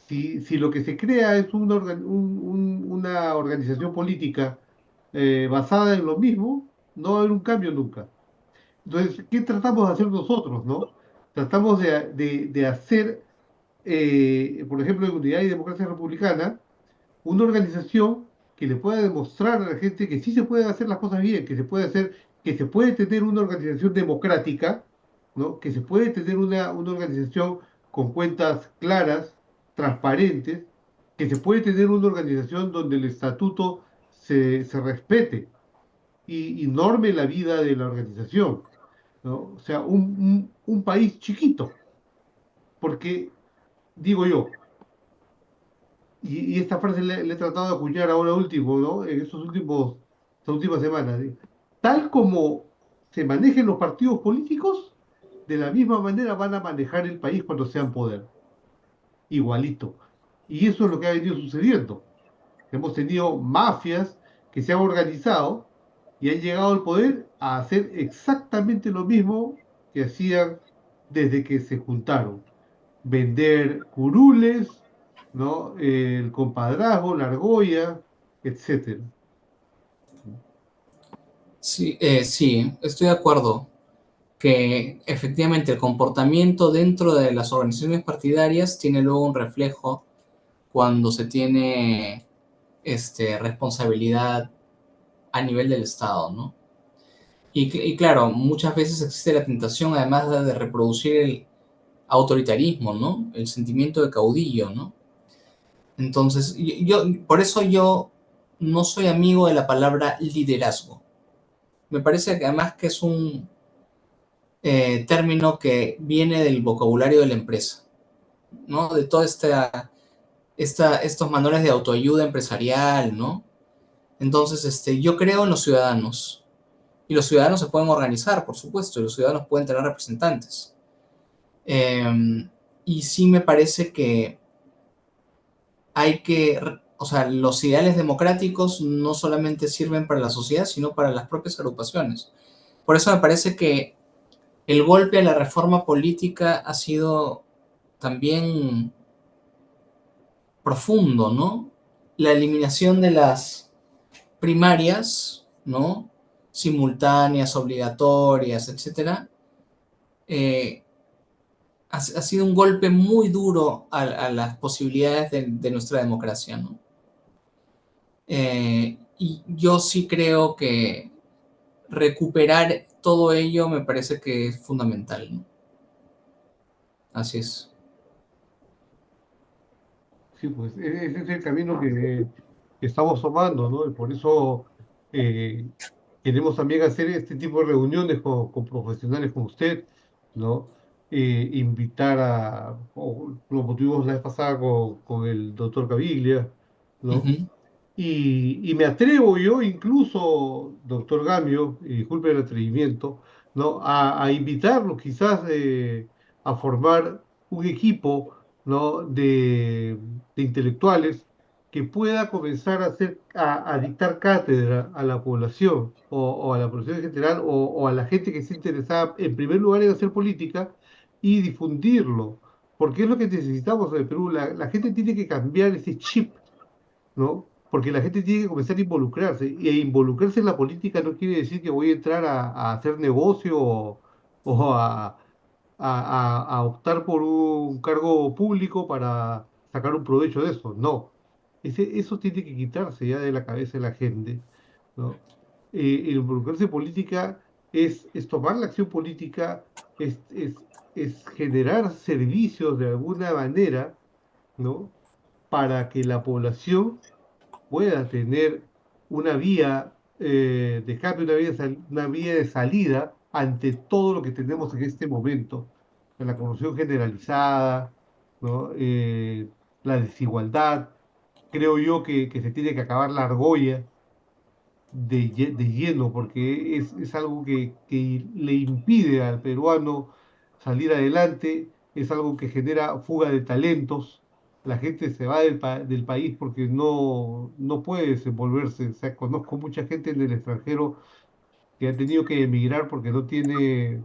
Si lo que se crea es una organización política basada en lo mismo, no va a haber un cambio nunca. Entonces, ¿qué tratamos de hacer nosotros, no? Tratamos de hacer, por ejemplo, en Unidad y Democracia Republicana, una organización que le pueda demostrar a la gente que sí se pueden hacer las cosas bien, que se puede hacer, que se puede tener una organización democrática, ¿no? Que se puede tener una organización con cuentas claras, transparentes, que se puede tener una organización donde el estatuto se respete y norme la vida de la organización, ¿no? O sea, un país chiquito, porque digo yo, y esta frase le he tratado de acuñar ahora último, ¿no? En estas últimas semanas. ¿Sí? Tal como se manejen los partidos políticos, de la misma manera van a manejar el país cuando sean poder. Igualito. Y eso es lo que ha venido sucediendo. Hemos tenido mafias que se han organizado y han llegado al poder a hacer exactamente lo mismo que hacían desde que se juntaron vender curules, ¿no? El compadrazgo, la argolla, etcétera. Sí, sí, estoy de acuerdo que efectivamente el comportamiento dentro de las organizaciones partidarias tiene luego un reflejo cuando se tiene responsabilidad a nivel del Estado, ¿no? Y claro, muchas veces existe la tentación además de reproducir el autoritarismo, ¿no? El sentimiento de caudillo, ¿no? Entonces, por eso yo no soy amigo de la palabra liderazgo. Me parece que además que es un término que viene del vocabulario de la empresa, ¿no? De toda estos manuales de autoayuda empresarial, ¿no? Entonces, yo creo en los ciudadanos. Y los ciudadanos se pueden organizar, por supuesto, y los ciudadanos pueden tener representantes. Eh, y sí me parece que o sea, los ideales democráticos no solamente sirven para la sociedad, sino para las propias agrupaciones. Por eso me parece que el golpe a la reforma política ha sido también profundo, ¿no? La eliminación de las primarias, ¿no? Simultáneas, obligatorias, etcétera, eh, ha sido un golpe muy duro a las posibilidades de nuestra democracia, ¿no? Y yo sí creo que recuperar todo ello me parece que es fundamental, ¿no? Así es. Sí, pues ese es el camino que estamos tomando, ¿no? Y por eso eh, queremos también hacer este tipo de reuniones con profesionales como usted, ¿no? Invitar como tuvimos la vez pasada con el doctor Caviglia, ¿no? Ujú. Y me atrevo yo incluso, doctor Gamio, y disculpe el atrevimiento, ¿no? A invitarlo quizás a formar un equipo, ¿no? de intelectuales que pueda comenzar a dictar cátedra a la población o a la población en general o a la gente que esté interesada en primer lugar en hacer política y difundirlo. Porque es lo que necesitamos en el Perú. La gente tiene que cambiar ese chip, ¿no? Porque la gente tiene que comenzar a involucrarse. Y involucrarse en la política no quiere decir que voy a entrar a hacer negocio o a optar por un cargo público para sacar un provecho de eso. No. Eso tiene que quitarse ya de la cabeza de la gente, ¿no? El involucrarse en política es tomar la acción política, es generar servicios de alguna manera, ¿no? Para que la población pueda tener una vía de cambio, una vía de salida ante todo lo que tenemos en este momento, la corrupción generalizada, ¿no? La desigualdad. Creo yo que se tiene que acabar la argolla de lleno, porque es algo que le impide al peruano salir adelante, es algo que genera fuga de talentos. La gente se va del país porque no puede desenvolverse. O sea, conozco mucha gente en el extranjero que ha tenido que emigrar porque no tiene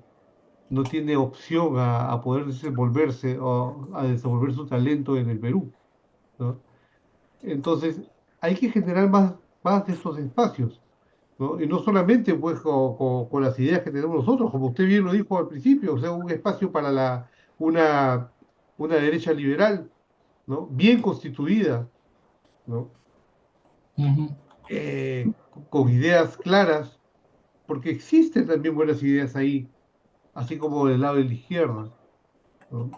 no tiene opción a poder desenvolverse o a desenvolver su talento en el Perú, ¿no? Entonces, hay que generar más de estos espacios, ¿no? Y no solamente pues con las ideas que tenemos nosotros, como usted bien lo dijo al principio, o sea, un espacio para una, una derecha liberal, ¿no? Bien constituida, ¿no? Ujú. Con ideas claras, porque existen también buenas ideas ahí, así como del lado de la izquierda, ¿no?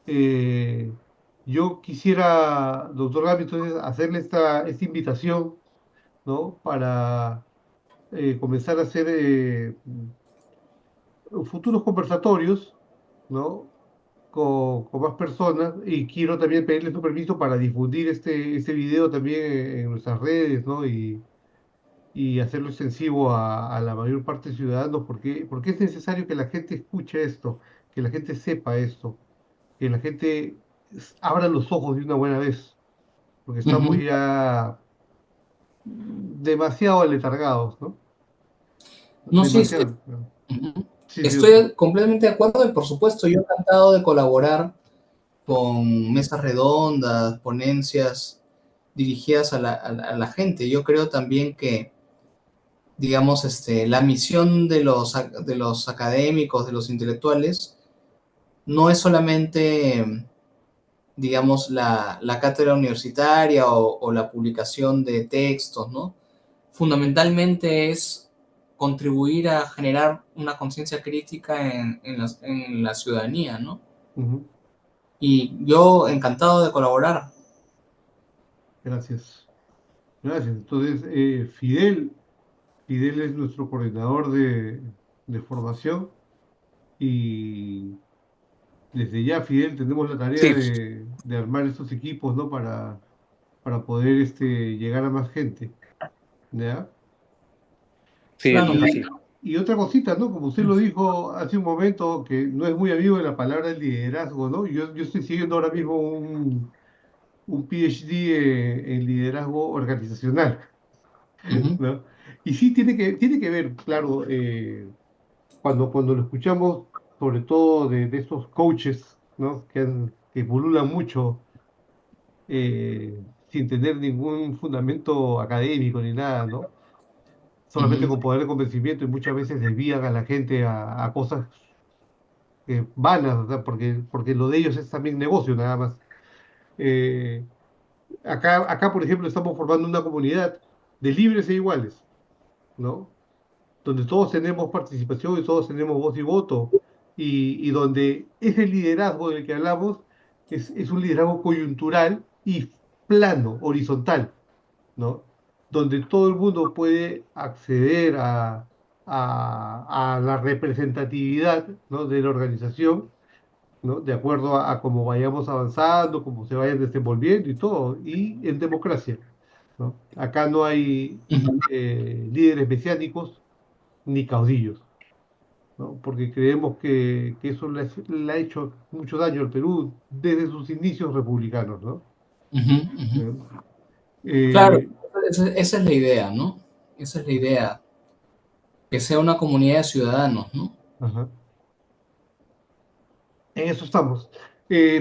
Eh, yo quisiera, doctor Gaby, entonces hacerle esta invitación, ¿no? Para comenzar a hacer futuros conversatorios, ¿no? Con más personas y quiero también pedirle su permiso para difundir este video también en nuestras redes, ¿no? Y hacerlo extensivo a la mayor parte de ciudadanos, porque es necesario que la gente escuche esto, que la gente sepa esto, que la gente abra los ojos de una buena vez, porque estamos Ujú. ya demasiado aletargados, ¿no? No, sí, Demasiado. ujú. Sí, sí, doctor. Estoy completamente de acuerdo y por supuesto yo encantado de colaborar con mesas redondas, ponencias dirigidas a la gente. Yo creo también que, digamos, la misión de los académicos, de los intelectuales, no es solamente, digamos, la cátedra universitaria o la publicación de textos, ¿no? Fundamentalmente es contribuir a generar una conciencia crítica en la ciudadanía, ¿no? Ujú. Y yo encantado de colaborar. Gracias. Gracias. Entonces, Fidel es nuestro coordinador de formación y desde ya, Fidel, tenemos la tarea Sí, de armar estos equipos, ¿no? Para poder llegar a más gente, ¿ya? sí, eso Claro, es así. Y otra cosita, ¿no? Como usted lo dijo hace un momento, que no es muy amigo de la palabra liderazgo, ¿no? Yo estoy siguiendo ahora mismo un PhD en liderazgo organizacional, ujú, ¿no? Y sí tiene que ver, claro, cuando lo escuchamos, sobre todo de estos coaches, ¿no? Que pululan mucho sin tener ningún fundamento académico ni nada, ¿no? Solamente ujú, con poder de convencimiento y muchas veces desvían a la gente a cosas vanas, o sea, porque lo de ellos es también negocio, nada más. Eh, acá, por ejemplo, estamos formando una comunidad de libres e iguales, ¿no? Donde todos tenemos participación y todos tenemos voz y voto, y donde ese liderazgo del que hablamos es un liderazgo coyuntural y plano, horizontal, ¿no? Donde todo el mundo puede acceder a la representatividad, ¿no? De la organización, ¿no? De acuerdo a cómo vayamos avanzando, cómo se vayan desenvolviendo y todo, y en democracia, ¿no? Acá no hay ujú, líderes mesiánicos ni caudillos, ¿no? Porque creemos que eso le ha hecho mucho daño al Perú desde sus inicios republicanos, ¿no? ujú, ujú. Eh, Claro, eh, esa es la idea, ¿no? Esa es la idea, que sea una comunidad de ciudadanos, ¿no? ajá. En eso estamos.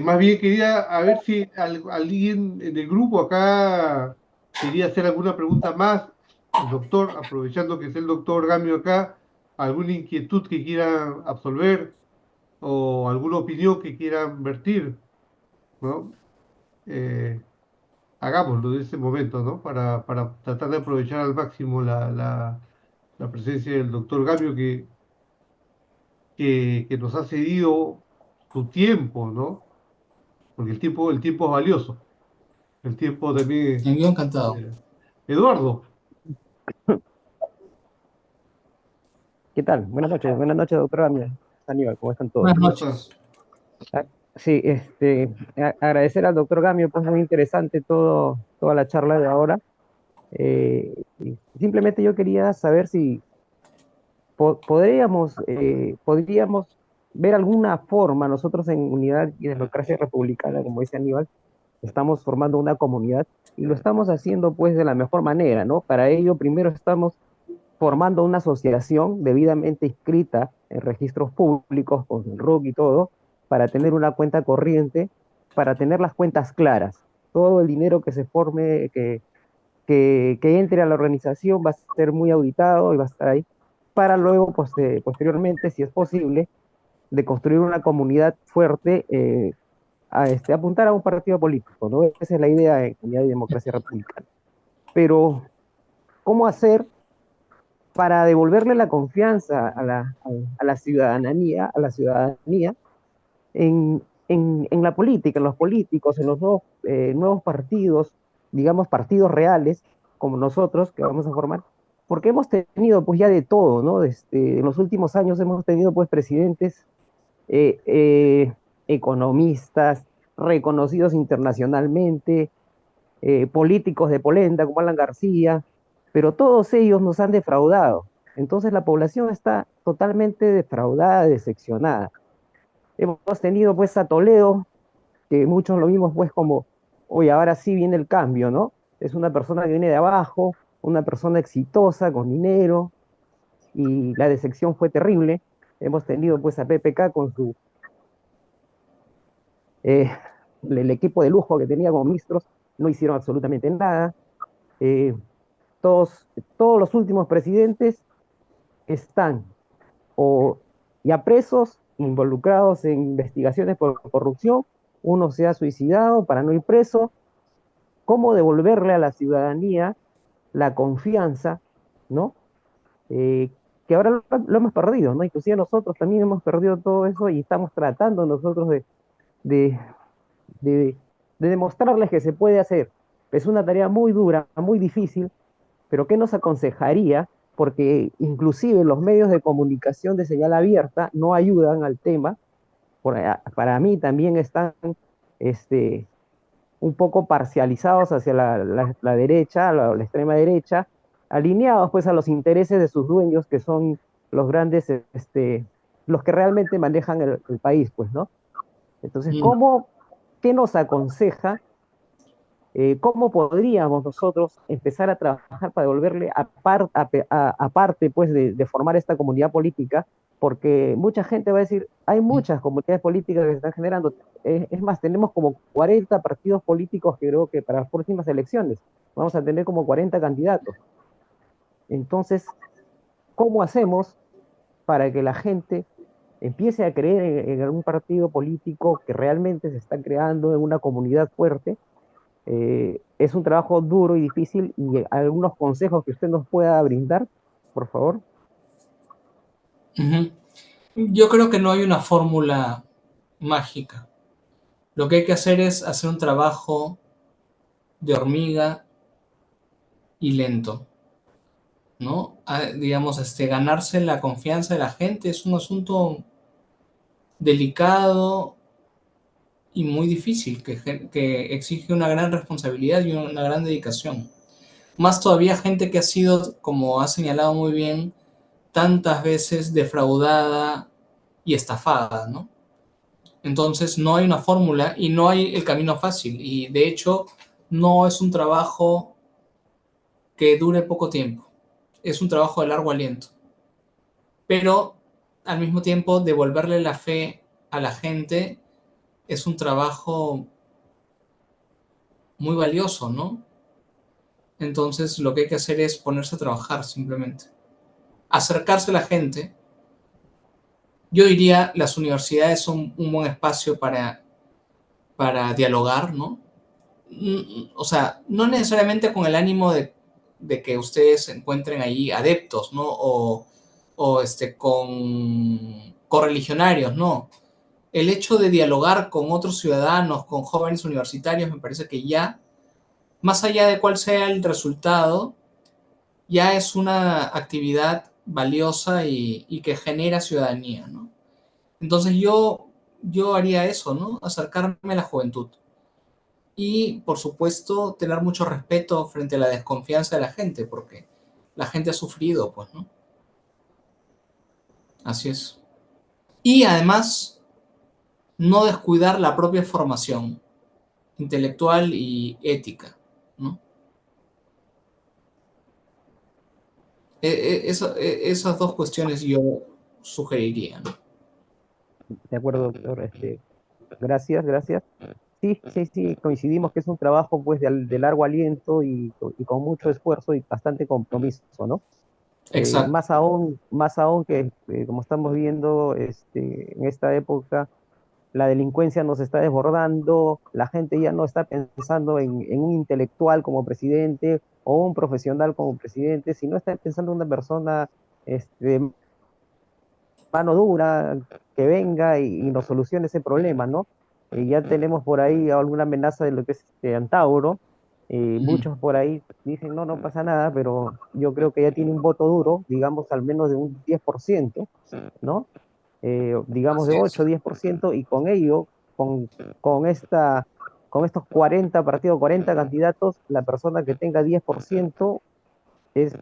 Más bien quería a ver si alguien en el grupo acá quería hacer alguna pregunta más. El doctor, aprovechando que es el doctor Gamio acá, alguna inquietud que quieran absolver o alguna opinión que quieran vertir, ¿no? Eh, hagámoslo en este momento, ¿no? Para tratar de aprovechar al máximo la presencia del doctor Gamio que nos ha cedido su tiempo, ¿no? Porque el tiempo es valioso. El tiempo también. Yo encantado. Eduardo, ¿Qué tal? Buenas noches, doctora Aníbal, ¿cómo están todos? Buenas ¿cómo estás? noches. Ah, sí, agradecer al doctor Gamio, pues muy interesante toda la charla de ahora. Y simplemente yo quería saber si podríamos ver alguna forma, nosotros en Unidad y Democracia Republicana, como dice Aníbal, estamos formando una comunidad y lo estamos haciendo pues de la mejor manera, ¿no? Para ello, primero estamos formando una asociación debidamente inscrita en registros públicos, con el RUC y todo, para tener una cuenta corriente, para tener las cuentas claras. Todo el dinero que se forme, que entre a la organización va a ser muy auditado y va a estar ahí, para luego, pues, posteriormente, si es posible, de construir una comunidad fuerte, apuntar a un partido político, ¿no? Esa es la idea en Unidad y Democracia Republicana. Pero, ¿cómo hacer para devolverle la confianza a la ciudadanía en la política, en los políticos, en los nuevos partidos, digamos partidos reales, como nosotros que vamos a formar? Porque hemos tenido pues ya de todo, ¿no? En los últimos años hemos tenido pues presidentes, eh, eh, economistas, reconocidos internacionalmente, políticos de polenta como Alan García, pero todos ellos nos han defraudado. Entonces la población está totalmente defraudada, decepcionada. Hemos tenido pues a Toledo, que muchos lo vimos pues como, oye, ahora sí viene el cambio, ¿no? Es una persona que viene de abajo, una persona exitosa, con dinero, y la decepción fue terrible. Hemos tenido pues a PPK con eh, el equipo de lujo que tenía como ministros, no hicieron absolutamente nada. Eh, todos los últimos presidentes están o ya presos, involucrados en investigaciones por corrupción, uno se ha suicidado para no ir preso. ¿Cómo devolverle a la ciudadanía la confianza, ¿no? Que ahora lo hemos perdido, ¿no? Inclusive nosotros también hemos perdido todo eso y estamos tratando nosotros de, de, de demostrarles que se puede hacer. Es una tarea muy dura, muy difícil, pero ¿qué nos aconsejaría? Porque inclusive los medios de comunicación de señal abierta no ayudan al tema. Para mí también están este, un poco parcializados hacia la derecha, la extrema derecha, alineados pues a los intereses de sus dueños, que son los grandes, los que realmente manejan el país, pues, ¿no? Entonces, Mm. ¿qué nos aconseja? ¿Cómo podríamos nosotros empezar a trabajar para devolverle, aparte pues de formar esta comunidad política? Porque mucha gente va a decir, hay muchas comunidades políticas que se están generando. Es más, tenemos como 40 partidos políticos que creo que para las próximas elecciones vamos a tener como 40 candidatos. Entonces, ¿cómo hacemos para que la gente empiece a creer en algún partido político que realmente se está creando en una comunidad fuerte? Es un trabajo duro y difícil, y algunos consejos que usted nos pueda brindar, por favor. Ujú. Yo creo que no hay una fórmula mágica. Lo que hay que hacer es hacer un trabajo de hormiga y lento, ¿no? Digamos, ganarse la confianza de la gente es un asunto delicado y muy difícil, que exige una gran responsabilidad y una gran dedicación. Más todavía gente que ha sido, como ha señalado muy bien, tantas veces defraudada y estafada, ¿no? Entonces no hay una fórmula y no hay el camino fácil, y de hecho no es un trabajo que dure poco tiempo, es un trabajo de largo aliento, pero al mismo tiempo devolverle la fe a la gente es un trabajo muy valioso, ¿no? Entonces lo que hay que hacer es ponerse a trabajar simplemente, acercarse a la gente. Yo diría las universidades son un buen espacio para dialogar, ¿no? O sea, no necesariamente con el ánimo de que ustedes encuentren ahí adeptos, ¿no? Con correligionarios, no. El hecho de dialogar con otros ciudadanos, con jóvenes universitarios, me parece que ya, más allá de cuál sea el resultado, ya es una actividad valiosa y que genera ciudadanía, ¿no? Entonces yo haría eso, ¿no? Acercarme a la juventud. Y, por supuesto, tener mucho respeto frente a la desconfianza de la gente, porque la gente ha sufrido, pues, ¿no? Así es. Y además, no descuidar la propia formación intelectual y ética, ¿no? Esas dos cuestiones yo sugeriría, ¿no? De acuerdo, doctor. Gracias, gracias. Sí, sí, sí, coincidimos que es un trabajo pues de largo aliento y con mucho esfuerzo y bastante compromiso, ¿no? Exacto. Más aún que, como estamos viendo en esta época, la delincuencia nos está desbordando, la gente ya no está pensando en un intelectual como presidente o un profesional como presidente, sino está pensando en una persona este, mano dura, que venga y nos solucione ese problema, ¿no? Ya tenemos por ahí alguna amenaza de lo que es Antauro. Ujú. Muchos por ahí dicen, no, no pasa nada, pero yo creo que ya tiene un voto duro, digamos al menos de un 10%, ¿no? Digamos de Así es. 8 o 10%, y con ello, con, con, esta, con estos 40 partidos, 40 candidatos, la persona que tenga 10%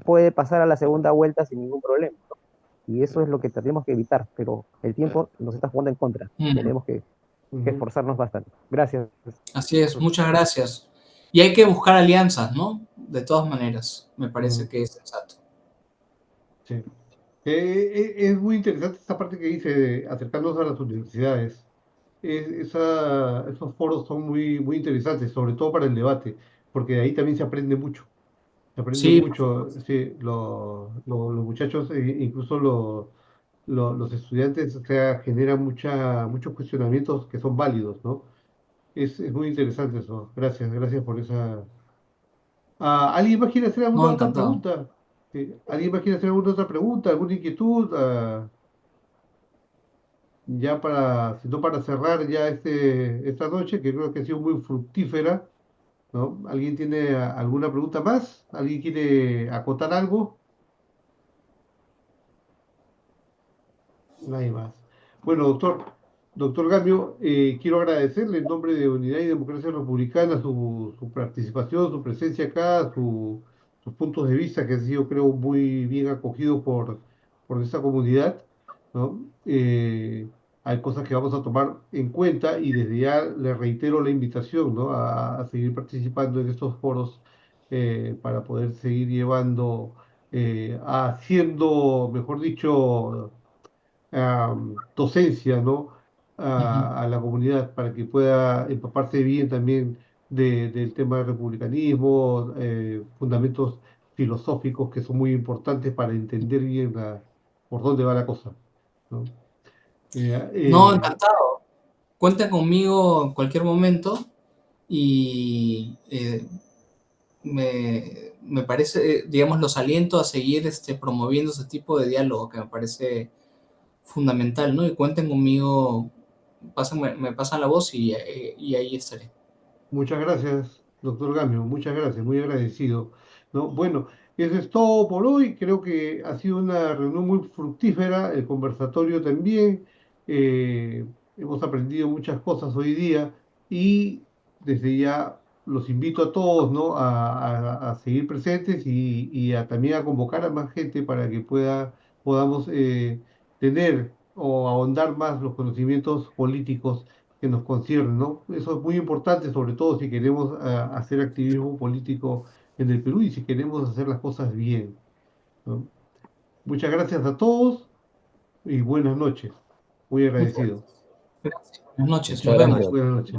puede pasar a la segunda vuelta sin ningún problema. Y eso es lo que tenemos que evitar, pero el tiempo nos está jugando en contra. Mm. Tenemos que Ujú. esforzarnos bastante. Gracias. Así es, muchas gracias. Y hay que buscar alianzas, ¿no? De todas maneras, me parece Ujú. que es sensato. Sí. Es muy interesante esta parte que dice de acercarnos a las universidades. Esos foros son muy, muy interesantes, sobre todo para el debate, porque de ahí también se aprende mucho. Se aprende Sí, mucho, sí, los muchachos, incluso los estudiantes, o sea, generan muchos cuestionamientos que son válidos, ¿no? Es muy interesante eso. Gracias, gracias por esa. ¿Alguien más quiere hacer alguna no, otra encantado. pregunta? Sí, ¿alguien más quiere hacer alguna otra pregunta, alguna inquietud? Ya para, si no para cerrar ya esta noche, que creo que ha sido muy fructífera, ¿no? ¿Alguien tiene alguna pregunta más? ¿Alguien quiere acotar algo? Nadie más. Bueno, doctor Gamio, quiero agradecerle en nombre de Unidad y Democracia Republicana su participación, su presencia acá, sus puntos de vista que han sido, creo, muy bien acogidos por esta comunidad, ¿no? Hay cosas que vamos a tomar en cuenta y desde ya le reitero la invitación, ¿no? A seguir participando en estos foros para poder seguir llevando, haciendo, mejor dicho, docencia, ¿no? Ujú. A la comunidad para que pueda empaparse bien también del tema del republicanismo, fundamentos filosóficos que son muy importantes para entender bien por dónde va la cosa, ¿no? Eh, No, eh, encantado. Cuenta conmigo en cualquier momento y me parece, digamos, los aliento a seguir promoviendo ese tipo de diálogo que me parece fundamental, ¿no? Y cuenten conmigo, me pasan la voz y ahí estaré. Muchas gracias, doctor Gamio, muchas gracias, muy agradecido, ¿no? Bueno, eso es todo por hoy. Creo que ha sido una reunión muy fructífera, el conversatorio también. Hemos aprendido muchas cosas hoy día y desde ya los invito a todos, ¿no? A seguir presentes y también a convocar a más gente para que podamos tener o ahondar más los conocimientos políticos que nos conciernen, ¿no? Eso es muy importante, sobre todo si queremos hacer activismo político en el Perú y si queremos hacer las cosas bien, ¿no? Muchas gracias a todos y buenas noches. Muy Muchas agradecido. gracias. Buenas noches, Muchas nos vemos. gracias. Buenas noches.